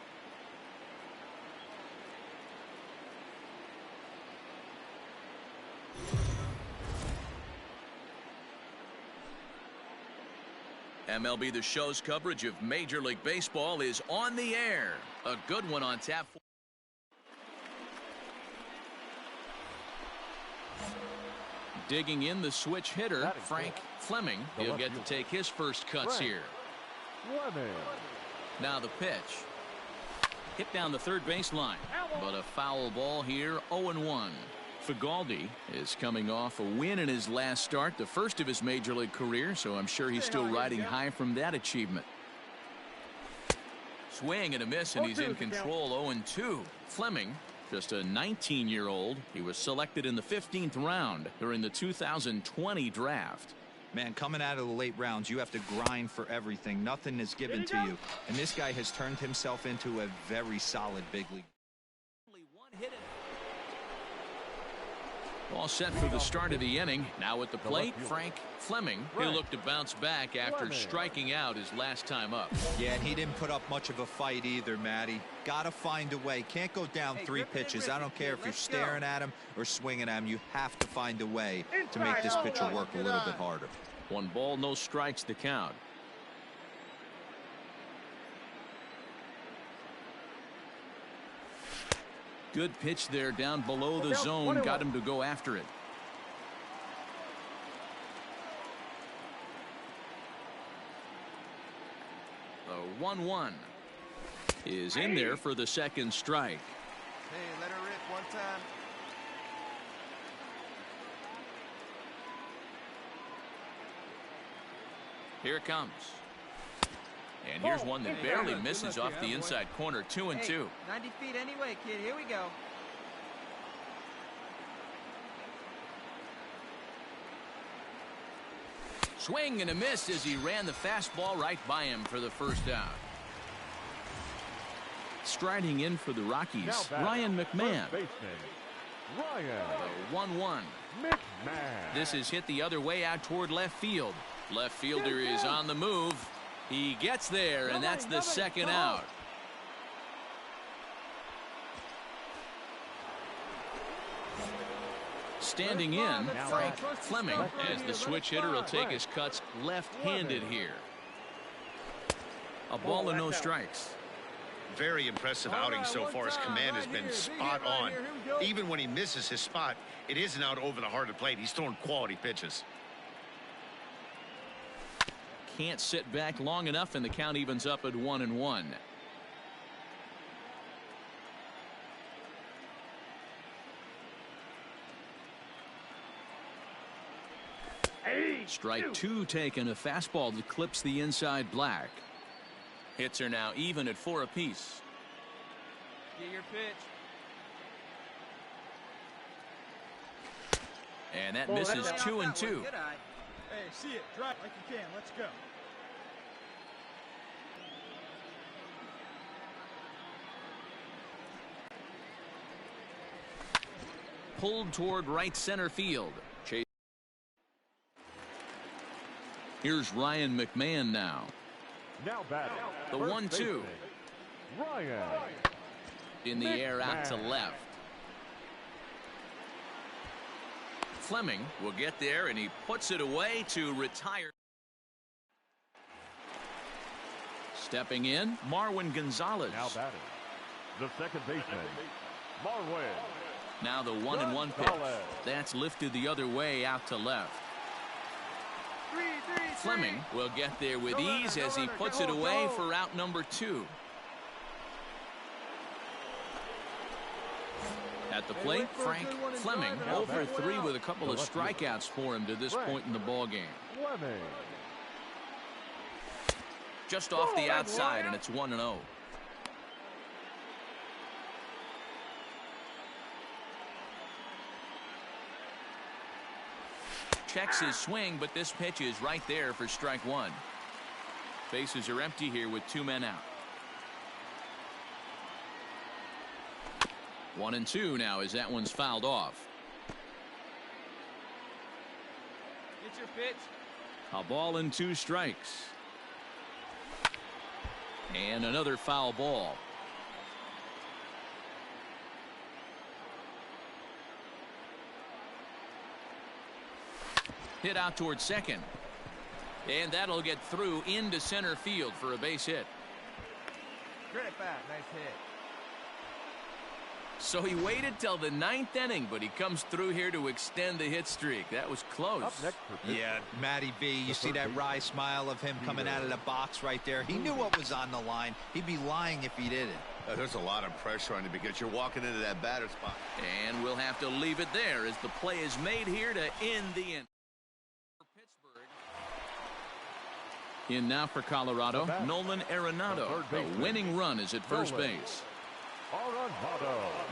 MLB The Show's coverage of Major League Baseball is on the air. A good one on tap. Digging in the switch hitter, Frank Fleming. He'll get to take his first cuts here. Now the pitch. Hit down the third baseline. But a foul ball here, 0-1. Figaldi is coming off a win in his last start, the first of his Major League career, so I'm sure he's still riding high from that achievement. Swing and a miss, and he's in control. 0-2. Fleming, just a 19-year-old. He was selected in the 15th round during the 2020 draft. Man, coming out of the late rounds, you have to grind for everything. Nothing is given to you. And this guy has turned himself into a very solid big league. Only one hit in. All set for the start of the inning. Now at the plate, Frank Fleming. He'll look to bounce back after striking out his last time up. Yeah, and he didn't put up much of a fight either, Matty. Gotta find a way. Can't go down 3 pitches. I don't care if you're staring at him or swinging at him. You have to find a way to make this pitcher work a little bit harder. 1 ball, no strikes to count. Good pitch there down below the zone. Got him to go after it. The 1-1 is in there for the second strike. Hey, let her rip one time. Here it comes. And here's one that barely misses off the inside corner. 2-2. 90 feet anyway, kid. Here we go. swing and a miss as he ran the fastball right by him for the first out. Striding in for the Rockies, Ryan McMahon. The 1-1. This is hit the other way out toward left field. Left fielder is on the move. He gets there, and that's the second out. Standing in, Frank Fleming, as the switch hitter will take his cuts left-handed here. A ball and no strikes. Very impressive outing so far. His command has been spot on. Even when he misses his spot, it isn't out over the heart of the plate. He's throwing quality pitches. Can't sit back long enough, and the count evens up at 1-1. Strike two taken, a fastball that clips the inside black. Hits are now even at 4 apiece. Get your pitch. And that misses 2-2. Good eye. Hey, see it. Drive like you can. Let's go. Pulled toward right center field. Chase. Here's Ryan McMahon now. Now batting. The 1-2. Ryan. In the air out to left. Fleming will get there, and he puts it away to retire. Stepping in, Marwin Gonzalez. Now batting. The second baseman, Marwin. Now the 1-1 pitch. That's lifted the other way out to left. Fleming will get there with ease as he puts it away for out number 2. At the plate, Frank Fleming, 0 for 3 with a couple of strikeouts for him to this point in the ballgame. Just off the outside, and it's 1-0. Checks his swing, but this pitch is right there for strike 1. Bases are empty here with 2 men out. 1-2 now as that one's fouled off. Get your pitch. A ball and 2 strikes. And another foul ball. Hit out towards second. And that'll get through into center field for a base hit. Great bat. Nice hit. So he waited till the 9th inning, but he comes through here to extend the hit streak. That was close. Up next for Yeah, Matty B, you see that wry smile of him coming out of the box right there. He knew what was on the line. He'd be lying if he didn't. There's a lot of pressure on you because you're walking into that batter spot. And we'll have to leave it there as the play is made here to end the inning. In now for Colorado, Nolan Arenado. The winning run is at first base.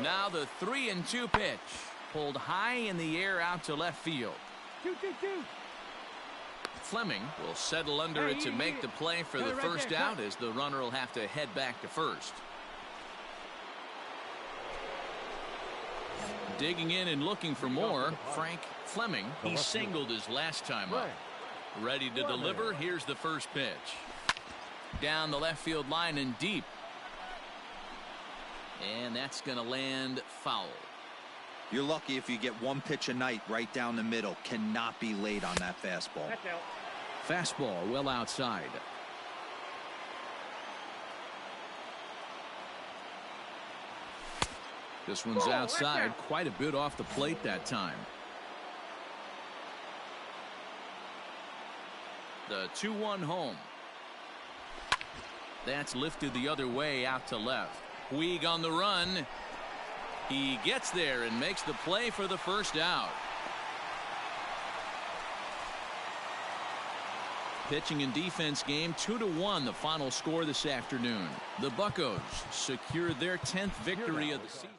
Now the 3-2 pitch. Pulled high in the air out to left field. Fleming will settle under it to make the play for the first out as the runner will have to head back to first. Digging in and looking for more, Frank Fleming. He singled his last time up. Ready to deliver. Here's the first pitch. Down the left field line and deep. And that's going to land foul. You're lucky if you get 1 pitch a night right down the middle. Cannot be late on that fastball. Fastball well outside. This one's outside, quite a bit off the plate that time. The 2-1 home. That's lifted the other way out to left. Puig on the run. He gets there and makes the play for the first out. Pitching and defense game 2-1, the final score this afternoon. The Buccos secured their 10th victory of the season.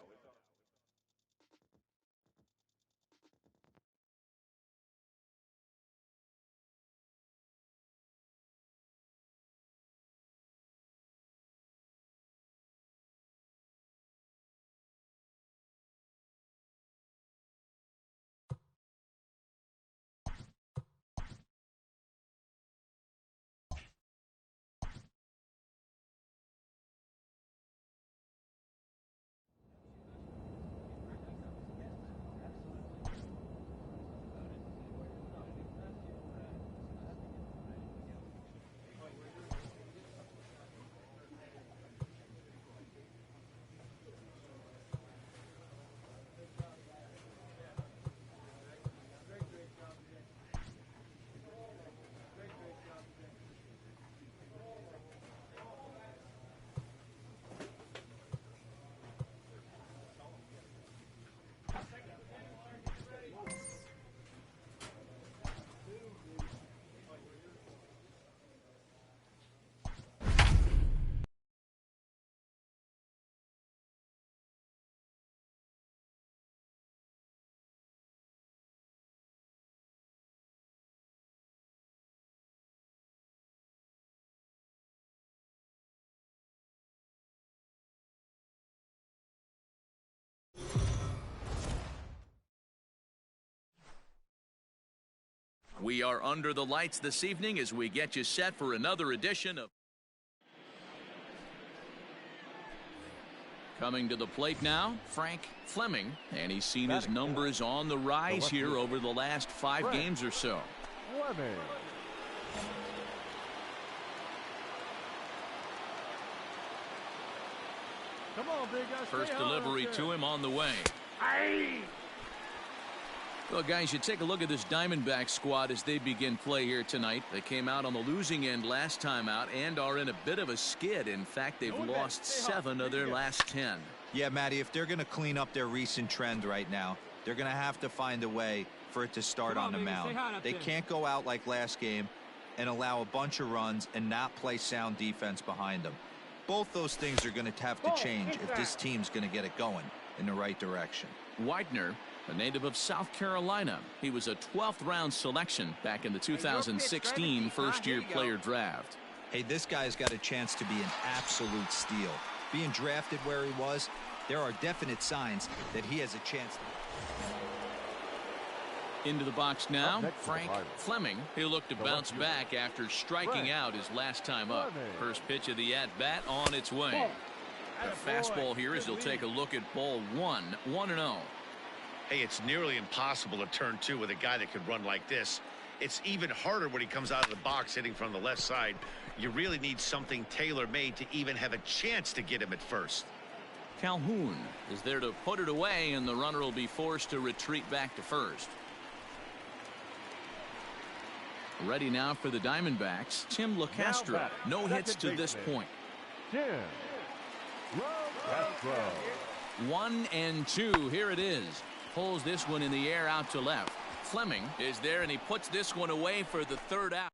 We are under the lights this evening as we get you set for another edition of Coming to the plate now, Frank Fleming, and he's seen his numbers on the rise here over the last 5 games or so. Fleming. Come on, big guy. First delivery to him on the way. Well, guys, you take a look at this Diamondback squad as they begin play here tonight. They came out on the losing end last time out and are in a bit of a skid. In fact, they've lost 7 of their last 10. Yeah, Matty, if they're going to clean up their recent trend right now, they're going to have to find a way for it to start on the mound. They can't go out like last game and allow a bunch of runs and not play sound defense behind them. Both those things are going to have to change if this team's going to get it going in the right direction. Widener, a native of South Carolina. He was a 12th round selection back in the 2016 first-year player draft. Hey, this guy's got a chance to be an absolute steal. Being drafted where he was, there are definite signs that he has a chance. Into the box now, Frank Fleming. He'll look to bounce back after striking out his last time up. First pitch of the at-bat on its way. The fastball here as he'll take a look at ball 1, 1-0. Hey, it's nearly impossible to turn 2 with a guy that could run like this. It's even harder when he comes out of the box hitting from the left side. You really need something tailor-made to even have a chance to get him at first. Calhoun is there to put it away, and the runner will be forced to retreat back to first. Ready now for the Diamondbacks, Tim LaCastro. No hits to this point. Tim LaCastro. 1-2. Here it is. Pulls this one in the air out to left. Fleming is there, and he puts this one away for the 3rd out.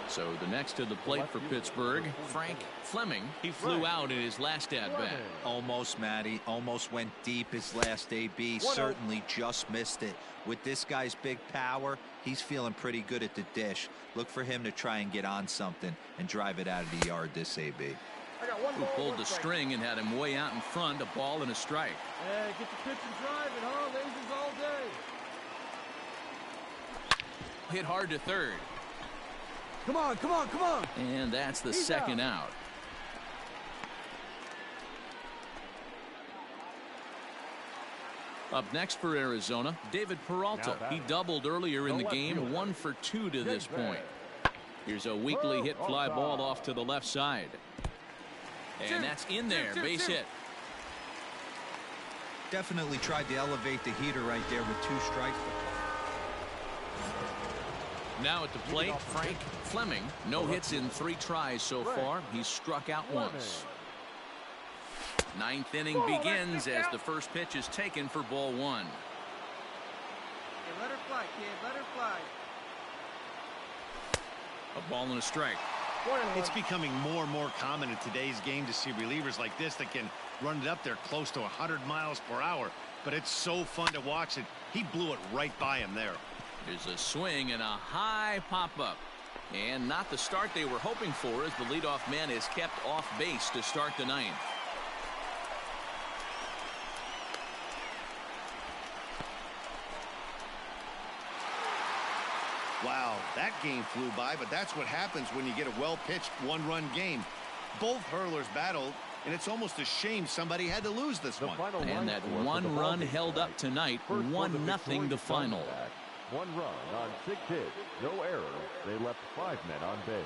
So the next to the plate for Pittsburgh, Frank Fleming. He flew out in his last at-bat. Almost, Matty. Almost went deep his last AB. Certainly just missed it. With this guy's big power, he's feeling pretty good at the dish. Look for him to try and get on something and drive it out of the yard this AB. Who pulled the string and had him way out in front, a ball and a strike. Hey, get the pitch and drive it, huh? Lasers all day. Hit hard to third. Come on, come on, come on. And that's the second out. Up next for Arizona, David Peralta. He doubled earlier in the game, 1 for 2 to this point. Here's a weakly hit fly ball off to the left side. And that's in there, base hit. Definitely tried to elevate the heater right there with 2 strikes. Now at the plate, Frank Fleming. No hits in 3 tries so far. He's struck out once. 9th inning begins as the first pitch is taken for ball 1. Hey, let her fly, kid. Let her fly. A ball and a strike. It's becoming more and more common in today's game to see relievers like this that can run it up there close to 100 miles per hour. But it's so fun to watch it. He blew it right by him there. There's a swing and a high pop-up. And not the start they were hoping for as the leadoff man is kept off base to start the 9th. Wow, that game flew by, but that's what happens when you get a well-pitched 1-run game. Both hurlers battled, and it's almost a shame somebody had to lose this one. And that 1 run held up tonight, 1-0 the final. 1 run on 6 hits, no errors. They left 5 men on base.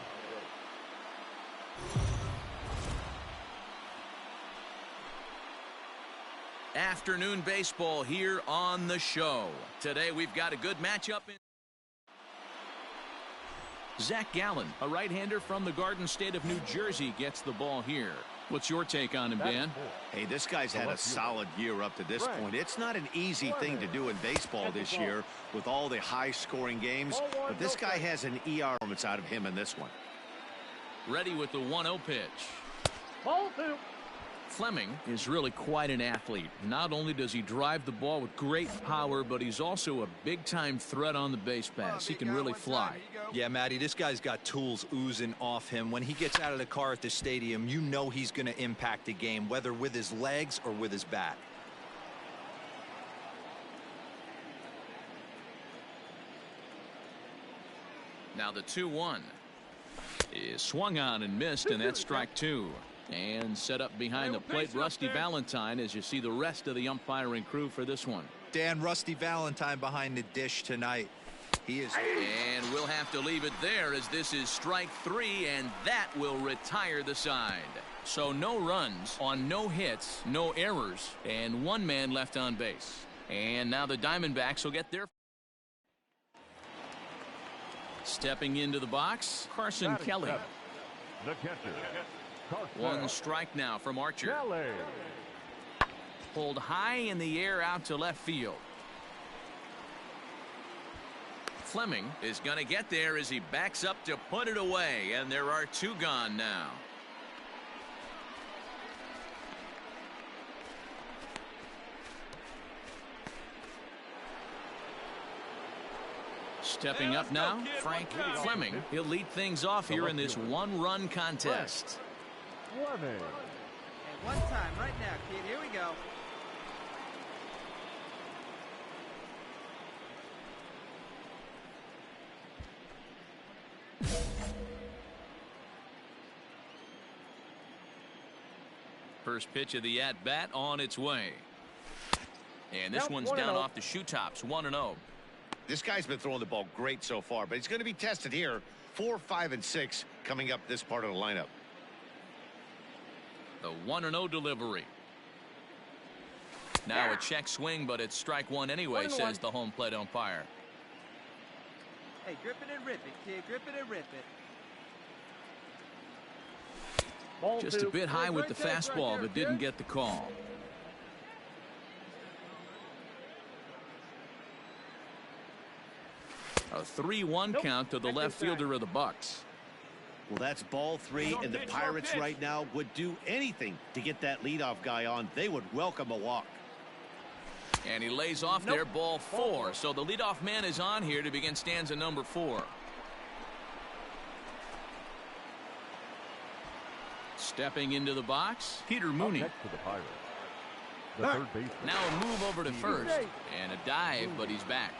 Afternoon baseball here on the show. Today we've got a good matchup in Zach Gallen, a right-hander from the Garden State of New Jersey, gets the ball here. What's your take on him, Dan? Hey, this guy's had a solid year up to this point. It's not an easy thing to do in baseball this year with all the high-scoring games, but this guy has an ER that's out of him in this one. Ready with the 1-0 pitch. Ball 2. Fleming is really quite an athlete. Not only does he drive the ball with great power, but he's also a big-time threat on the base pass. He can really fly. Yeah, Matty, this guy's got tools oozing off him. When he gets out of the car at the stadium, you know he's going to impact the game, whether with his legs or with his bat. Now the 2-1 is swung on and missed, and that's strike 2. And set up behind the plate, Rusty Valentine, as you see the rest of the umpiring crew for this one. Dan, Rusty Valentine behind the dish tonight. He is. And we'll have to leave it there, as this is strike 3, and that will retire the side. So no runs on no hits, no errors, and 1 man left on base. And now the Diamondbacks will get their. Stepping into the box, Carson Kelly. The catcher, Carson 1 strike now from Archer. Kelly. Pulled high in the air out to left field. Fleming is going to get there as he backs up to put it away, and there are 2 gone now. Stepping up now, Frank Fleming. He'll lead things off here in this 1-run contest. Fleming. Hey, one time right now, kid. Here we go. First pitch of the at-bat on its way. And this one's down off the shoe tops, 1-0. This guy's been throwing the ball great so far, but he's going to be tested here. 4, 5, and 6 coming up this part of the lineup. The 1-0 delivery. Now a check swing, but it's strike 1 anyway, says the home plate umpire. Hey, grip it and rip it, kid. Grip it and rip it. Just a bit high with the fastball, but didn't get the call. A 3-1 count to the left fielder of the Bucks. Well, that's ball 3, and the Pirates right now would do anything to get that leadoff guy on. They would welcome a walk. And he lays off there, ball 4. So the leadoff man is on here to begin stanza number 4. Stepping into the box, Peter Mooney. Next to the Pirates, the third baseman. Now a move over to first, and a dive, but he's back.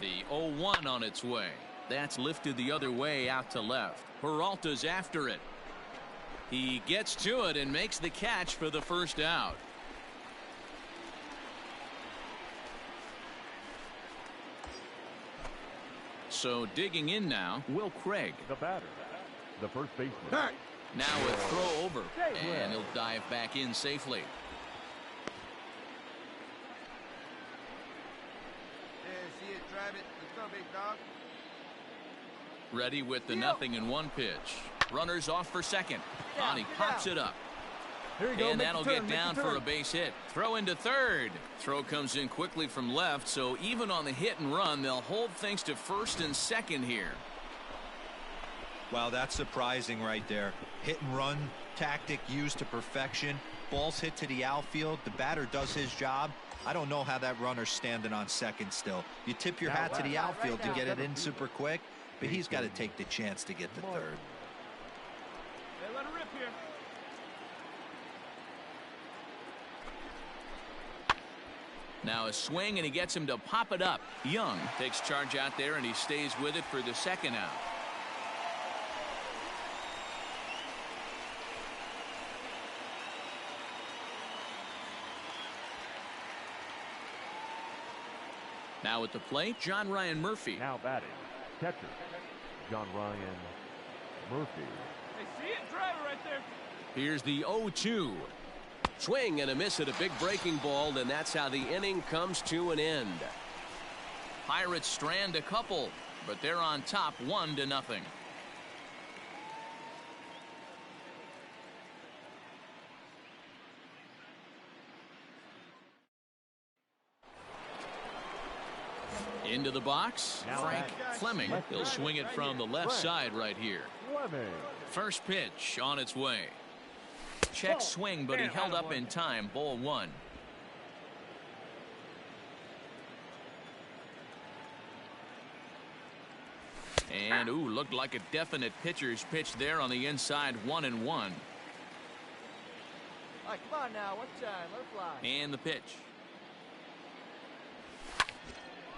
The 0-1 on its way. That's lifted the other way out to left. Peralta's after it. He gets to it and makes the catch for the first out. So digging in now, Will Craig. The batter, the first baseman. Now a throw over, and he'll dive back in safely. See it, drive it. Let's go, big dog. Ready with the 0-1 pitch. Runners off for second. He pops it up. And that'll get down for a base hit. Throw into third. Throw comes in quickly from left, so even on the hit and run, they'll hold things to first and second here. Wow, that's surprising right there. Hit and run tactic used to perfection. Ball's hit to the outfield. The batter does his job. I don't know how that runner's standing on second still. You tip your hat to the outfield to get it in super quick, but he's got to take the chance to get to third. Hey, let her rip here. Now a swing, and he gets him to pop it up. Young takes charge out there, and he stays with it for the second out. Now at the plate, John Ryan Murphy. Now batting, catcher, John Ryan Murphy. Hey, see it? Drive it right there. Here's the 0-2. Swing and a miss at a big breaking ball, and that's how the inning comes to an end. Pirates strand a couple, but they're on top 1-0. Into the box, Frank Fleming. He'll swing it from the left side right here. First pitch on its way. Check swing, but he held up in time. Ball 1. And looked like a definite pitcher's pitch there on the inside. 1-1. All right, come on now. One time. Let it fly. And the pitch.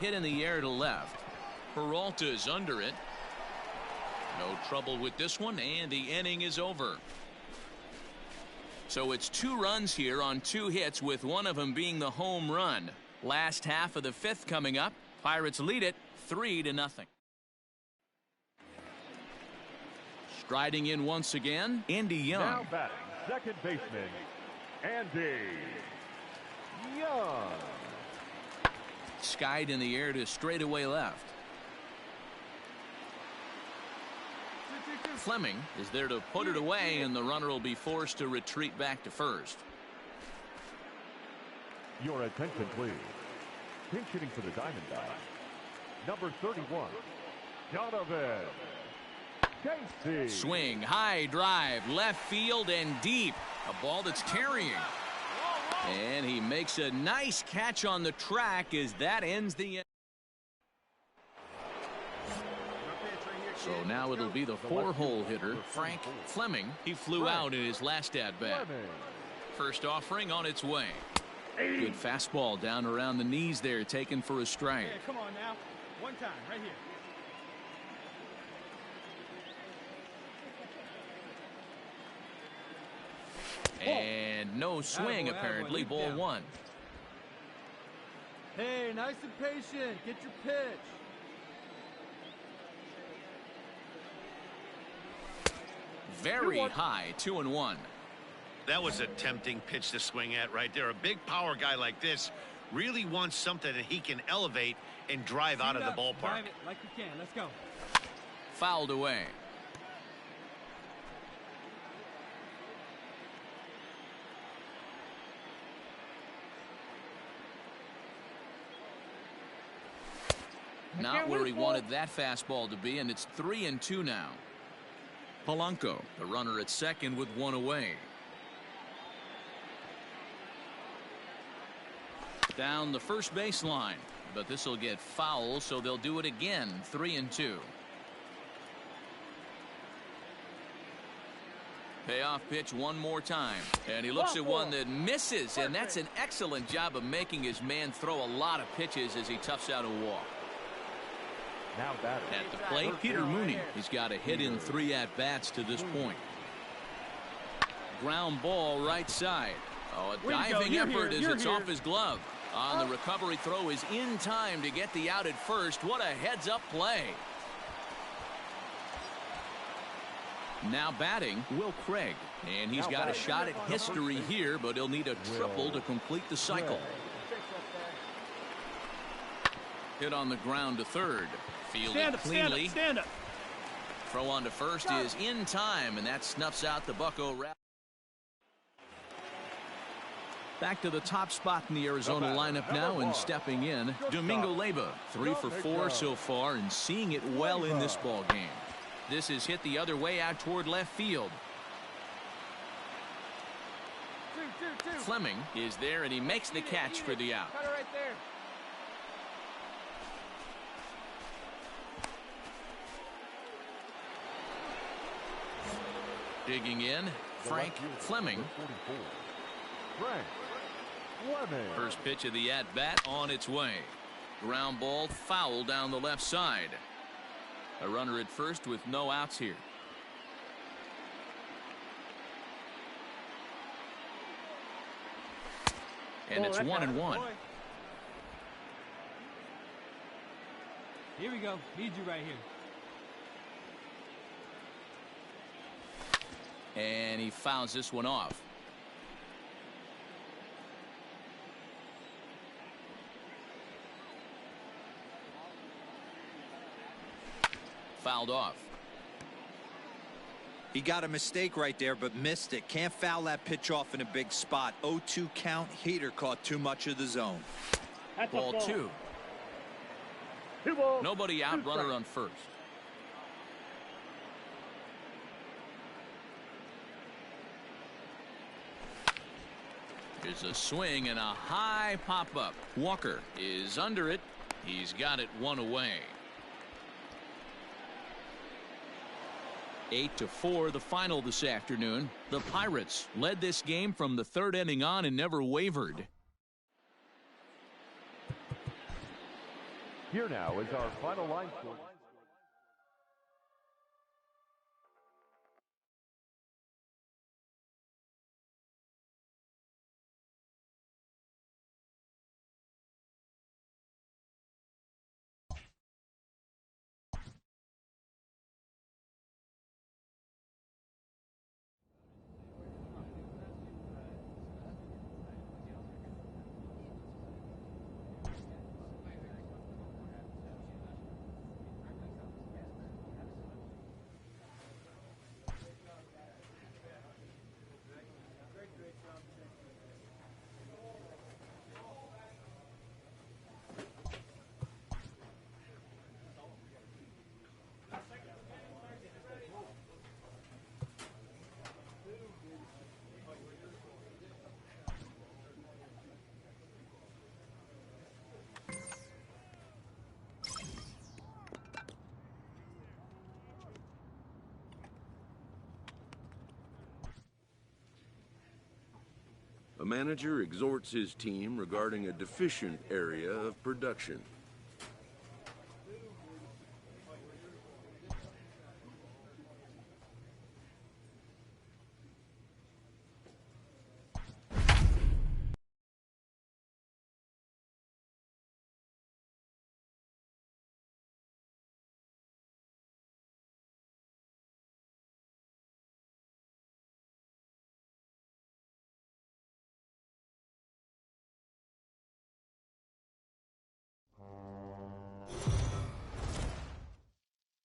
Hit in the air to left. Peralta's under it. No trouble with this one, and the inning is over. So it's 2 runs here on 2 hits, with one of them being the home run. Last half of the 5th coming up. Pirates lead it 3-0. Striding in once again, Andy Young. Now batting, second baseman, Andy Young. Skied in the air to straightaway left. Fleming is there to put it away, and the runner will be forced to retreat back to first. Your attention, please. Pinch hitting for the Diamondbacks, number 31, Donovan Casey. Swing, high drive, left field and deep. A ball that's carrying. And he makes a nice catch on the track as that ends the inning. So now it'll be the 4-hole hitter, Frank Fleming. He flew out in his last at-bat. First offering on its way. Good fastball down around the knees there, taken for a strike. Yeah, come on now. One time, right here. And no swing, apparently. Ball 1. Hey, nice and patient. Get your pitch. Very high, 2-1. That was a tempting pitch to swing at right there. A big power guy like this really wants something that he can elevate and drive out of the ballpark. Drive it like you can. Let's go. Fouled away. Not where he wanted that fastball to be, and it's 3-2 now. Polanco, the runner at second with 1 away. Down the first baseline, but this will get foul, so they'll do it again. 3-2. Payoff pitch one more time, and he looks at one that misses, and that's an excellent job of making his man throw a lot of pitches as he toughs out a walk. Now batting. At the plate, Peter Mooney. He's got a hit in 3 at-bats to this point. Ground ball right side. Oh, a diving effort as it's off his glove. On the recovery throw is in time to get the out at first. What a heads-up play. Now batting, Will Craig. And he's got a shot at history here, but he'll need a triple to complete the cycle. Hit on the ground to third. Fielded cleanly. Stand up. Throw on to first is in time, and that snuffs out the Bucco rap. Back to the top spot in the Arizona lineup now, and stepping in, Domingo Leyba, 3 for 4 so far, and seeing it well in this ball game. This is hit the other way out toward left field. Fleming is there, and he makes the catch for the out. Cut it right there. Digging in, Frank Fleming. First pitch of the at-bat on its way. Ground ball foul down the left side. A runner at first with no outs here. And it's 1-1. Here we go. Need you right here. And he fouls this one off. Fouled off. He got a mistake right there, but missed it. Can't foul that pitch off in a big spot. 0-2 count. Heater caught too much of the zone. Ball 2. Nobody out, runner on first. Here's a swing and a high pop-up. Walker is under it. He's got it 1 away. 8-4 the final this afternoon. The Pirates led this game from the third inning on and never wavered. Here now is our final line score. A manager exhorts his team regarding a deficient area of production.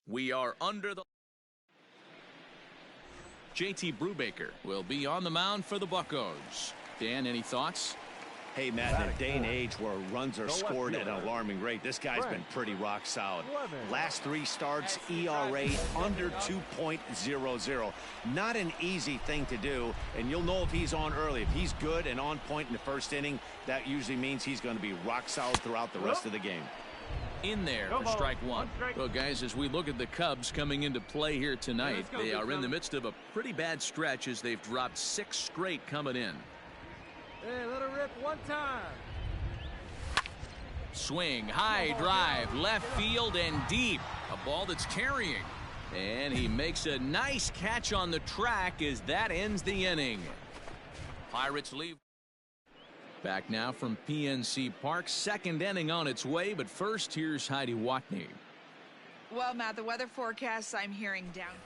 We are under the... JT Brubaker will be on the mound for the Buccos. Dan, any thoughts? Hey, Matt, in a day and age where runs are scored at an alarming rate, this guy's been pretty rock solid. Last 3 starts, ERA under 2.00. Not an easy thing to do, and you'll know if he's on early. If he's good and on point in the first inning, that usually means he's going to be rock solid throughout the rest of the game. In there for strike one. Well, guys, as we look at the Cubs coming into play here tonight, they are in the midst of a pretty bad stretch as they've dropped 6 straight coming in. Hey, let her rip one time. Swing, high drive, left field and deep. A ball that's carrying. And he makes a nice catch on the track as that ends the inning. Pirates leave. Back now from PNC Park, second inning on its way, but first here's Heidi Watney. Well, Matt, the weather forecasts I'm hearing down.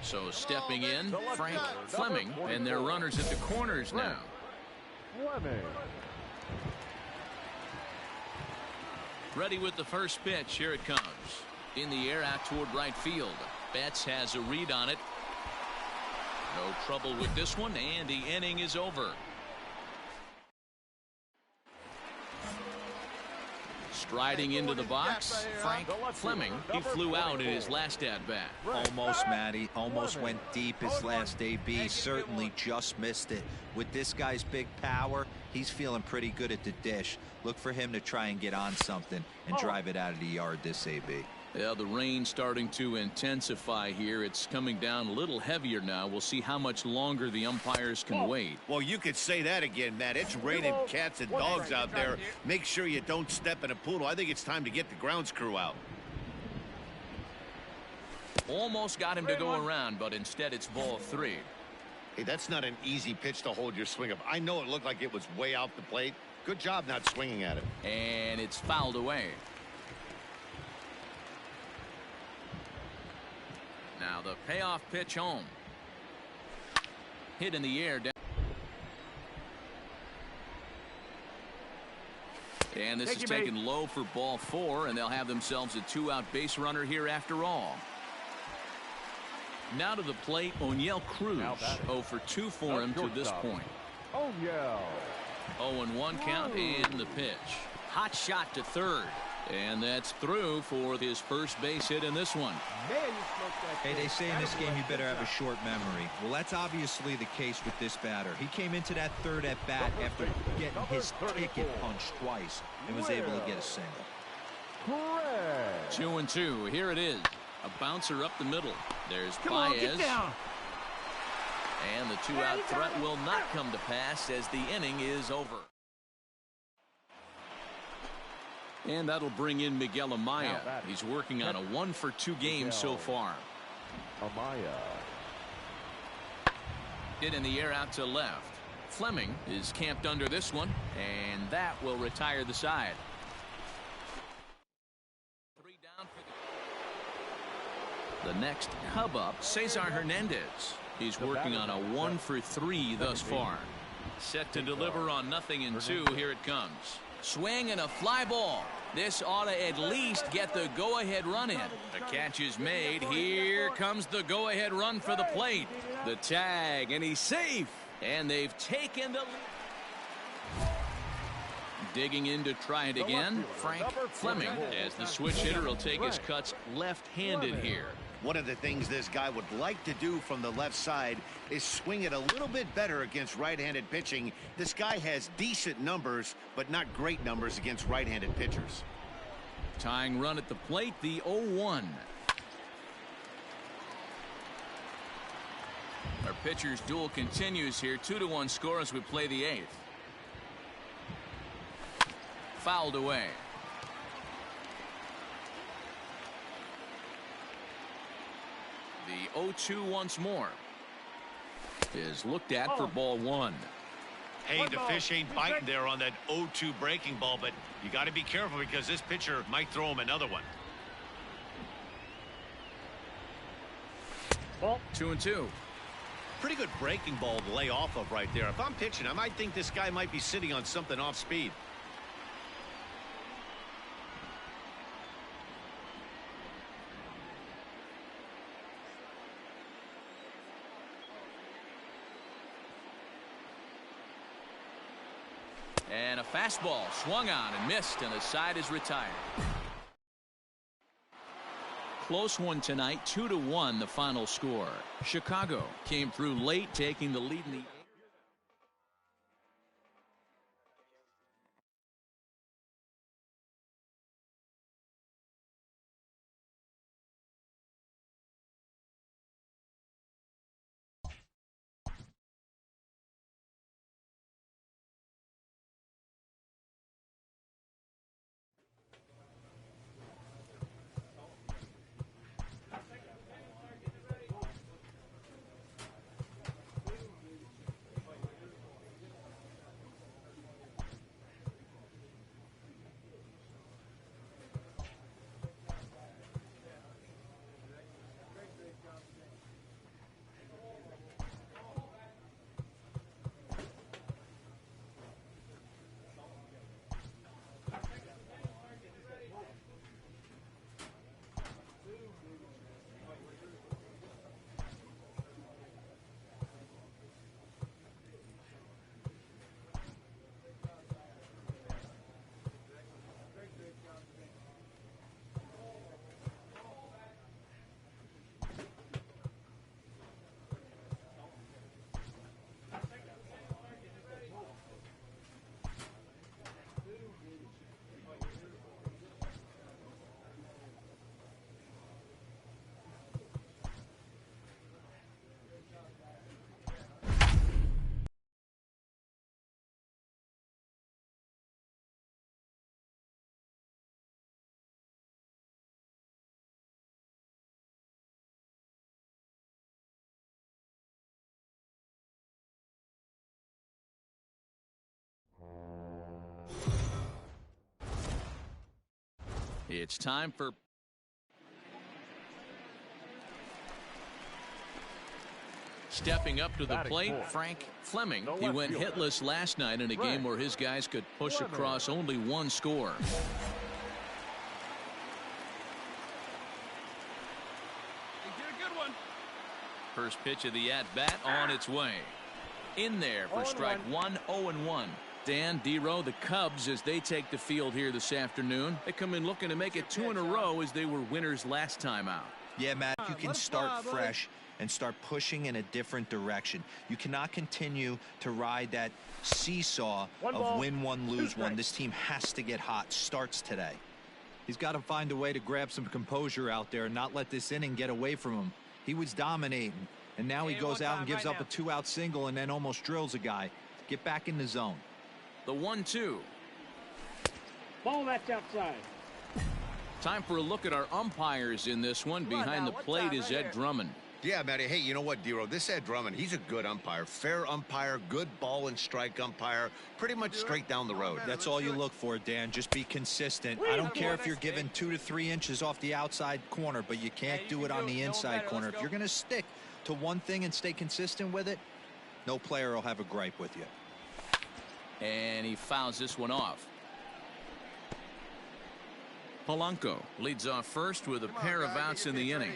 So stepping in, Frank Fleming, and their runners at the corners now. Fleming. Ready with the first pitch. Here it comes. In the air out toward right field. Betts has a read on it. No trouble with this one, and the inning is over. Striding into the box, Frank Fleming. He flew out in his last at-bat. Almost, Matty. Almost went deep his last AB. Certainly just missed it. With this guy's big power, he's feeling pretty good at the dish. Look for him to try and get on something and drive it out of the yard this AB. Yeah, the rain starting to intensify here. It's coming down a little heavier now. We'll see how much longer the umpires can wait. Well, you could say that again, Matt. It's raining cats and dogs out there. Make sure you don't step in a poodle. I think it's time to get the grounds crew out. Almost got him to go around, but instead it's ball 3. Hey, that's not an easy pitch to hold your swing of. I know it looked like it was way off the plate. Good job not swinging at it. And it's fouled away. Now the payoff pitch home. Hit in the air. And this is taken low for ball 4, and they'll have themselves a 2-out base runner here after all. Now to the plate, O'Neill Cruz. 0 for 2 for him to this point. O'Neill. 0-1 count and the pitch. Hot shot to third. And that's through for his first base hit in this one. Man, you smoked that. Hey, they say in this game you better have a short memory. Well, that's obviously the case with this batter. He came into that third at bat after getting his ticket punched twice and was able to get a single. 2-2. Here it is. A bouncer up the middle. There's Come on, get Baez. down. And the two-out threat will not come to pass as the inning is over. And that'll bring in Miguel Amaya. He's working on a 1-for-2 game so far. Amaya. Hit in the air out to left. Fleming is camped under this one, and that will retire the side. 3 down for the next Cub up, Cesar Hernandez. He's working on a 1-for-3 thus far. Set to deliver on 0-2. Here it comes. Swing and a fly ball. This ought to at least get the go-ahead run in. The catch is made. Here comes the go-ahead run for the plate. The tag, and he's safe. And they've taken the lead. Digging in to try it again, Frank Fleming, as the switch hitter will take his cuts left-handed here. One of the things this guy would like to do from the left side is swing it a little bit better against right-handed pitching. This guy has decent numbers, but not great numbers against right-handed pitchers. Tying run at the plate, the 0-1. Our pitcher's duel continues here. 2-1 score as we play the 8th. Fouled away. The 0-2 once more is looked at for ball 1. Hey, the fish ain't biting there on that 0-2 breaking ball, but you got to be careful because this pitcher might throw him another one. Ball. 2-2. Pretty good breaking ball to lay off of right there. If I'm pitching, I might think this guy might be sitting on something off speed. And a fastball swung on and missed, and the side is retired. Close one tonight, 2-1 the final score. Chicago came through late, taking the lead in the It's time for stepping up to the plate, Frank Fleming. He went hitless last night in a game where his guys could push across only one score. He did a good one. First pitch of the at-bat on its way. In there for strike 1, 0-1. Dan, D-Row, the Cubs, as they take the field here this afternoon, they come in looking to make it 2 in a row as they were winners last time out. Yeah, Matt, you can start fresh and start pushing in a different direction. You cannot continue to ride that seesaw of win one, lose one. This team has to get hot. Starts today. He's got to find a way to grab some composure out there and not let this inning get away from him. He was dominating, and now he goes out and gives up a 2-out single and then almost drills a guy. Get back in the zone. The 1-2. Ball, that's outside. Time for a look at our umpires in this one. Behind the plate is Ed Drummond. Yeah, Matty. Hey, you know what, Dero? This Ed Drummond, he's a good umpire. Fair umpire, good ball and strike umpire. Pretty much straight down the road. That's all you look for, Dan. Just be consistent. I don't care if you're given 2 to 3 inches off the outside corner, but you can't do it on the inside corner. If you're going to stick to one thing and stay consistent with it, no player will have a gripe with you. And he fouls this one off. Polanco leads off first with a pair of outs in the inning.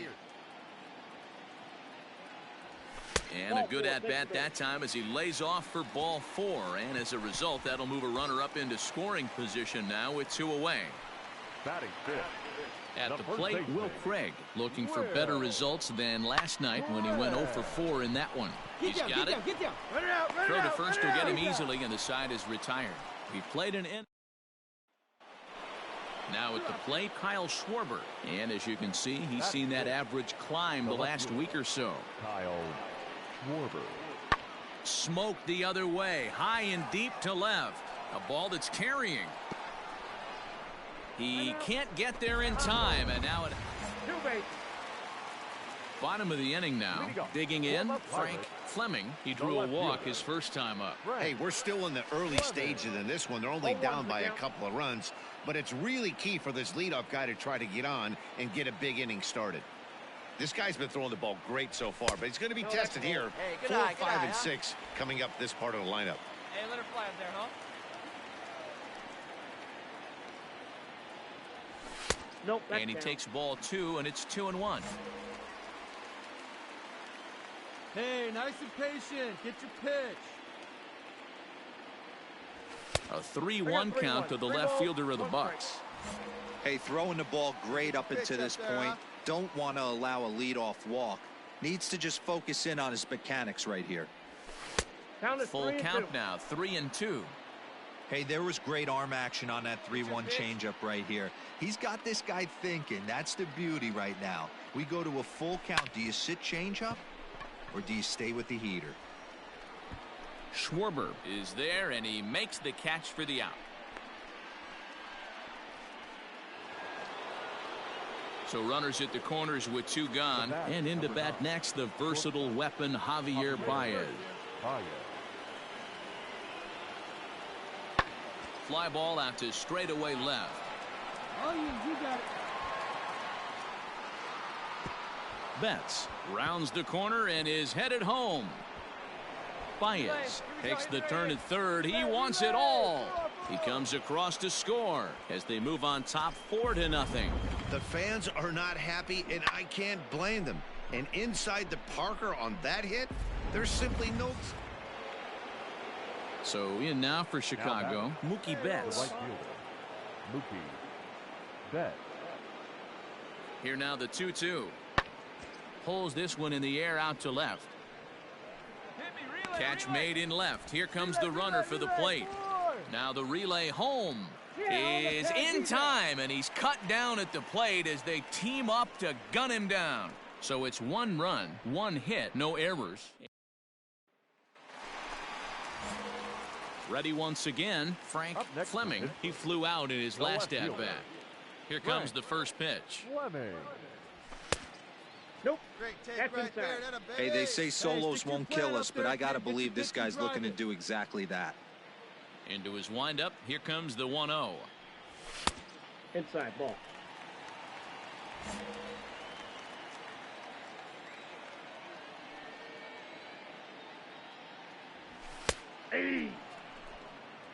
And a good at-bat that time as he lays off for ball 4. And as a result, that'll move a runner up into scoring position now with 2 away. Batting fifth. At the plate, Will Craig looking for better results than last night when he went 0 for 4 in that one. He's got it. Throw to first will get him easily, and the side is retired. He played an in. Now at the plate, Kyle Schwarber. And as you can see, he's seen that average climb the last week or so. Kyle Schwarber. Smoked the other way, high and deep to left. A ball that's carrying. He can't get there in time, and now it. Bottom of the inning now. Digging in, Frank Fleming. He drew a walk his first time up. Hey, we're still in the early stages in this one. They're only down by a couple of runs, but it's really key for this leadoff guy to try to get on and get a big inning started. This guy's been throwing the ball great so far, but he's going to be tested here. 4, 5, and 6 coming up this part of the lineup. Hey, let her fly up there, huh? Nope. And he takes ball 2, and it's 2-1. Hey, nice and patient. Get your pitch. A 3-1 count to the left fielder of the Bucks. Hey, throwing the ball great up into this point. Don't want to allow a leadoff walk. Needs to just focus in on his mechanics right here. Full count now, 3-2. Hey, there was great arm action on that 3-1 changeup right here. He's got this guy thinking. That's the beauty right now. We go to a full count. Do you sit changeup or do you stay with the heater? Schwarber is there, and he makes the catch for the out. So runners at the corners with 2 gone, and into bat next, the versatile weapon Javier Baez. Fly ball out to straightaway left. Oh, you got it. Betts rounds the corner and is headed home. Baez takes the turn at third. He wants it all. He comes across to score as they move on top 4-0. The fans are not happy, and I can't blame them. And inside the Parker on that hit, there's simply no. So in now for Chicago, Mookie Betts. Mookie Betts. Here now the 2-2. Pulls this one in the air out to left. Catch made in left. Here comes the runner for the plate. Now the relay home is in time, and he's cut down at the plate as they team up to gun him down. So it's 1 run, 1 hit, no errors. Ready once again, Frank Fleming. He flew out in his last at-bat. Here comes the first pitch. Fleming. Nope. That's inside. Hey, they say solos won't kill us, but I got to believe this guy's looking to do exactly that. Into his windup, here comes the 1-0. Inside ball.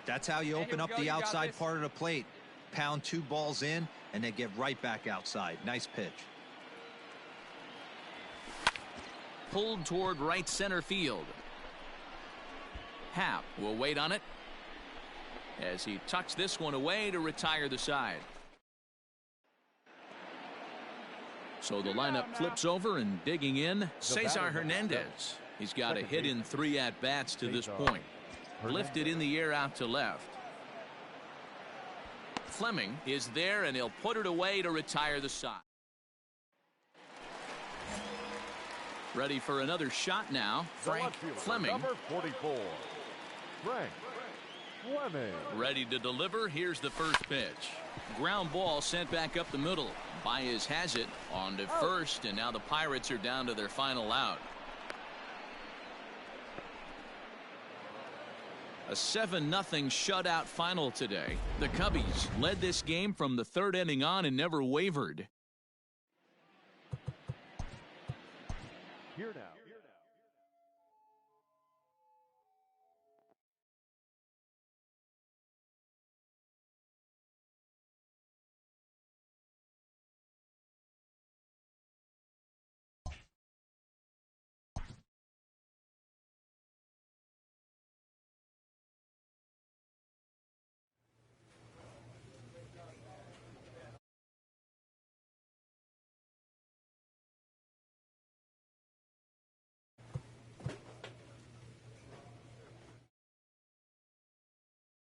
That's how you open up the outside part of the plate. Pound 2 balls in, and then get right back outside. Nice pitch. Pulled toward right center field. Happ will wait on it as he tucks this one away to retire the side. So the lineup flips over, and digging in, Cesar Hernandez. He's got a hit in 3 at-bats to this point. Lifted in the air out to left. Fleming is there, and he'll put it away to retire the side. Ready for another shot now. Frank Fleming. Number 44. Frank Fleming. Ready to deliver. Here's the first pitch. Ground ball sent back up the middle. Baez has it on to first, and now the Pirates are down to their final out. A 7-0 shutout final today. The Cubbies led this game from the third inning on and never wavered. Here now.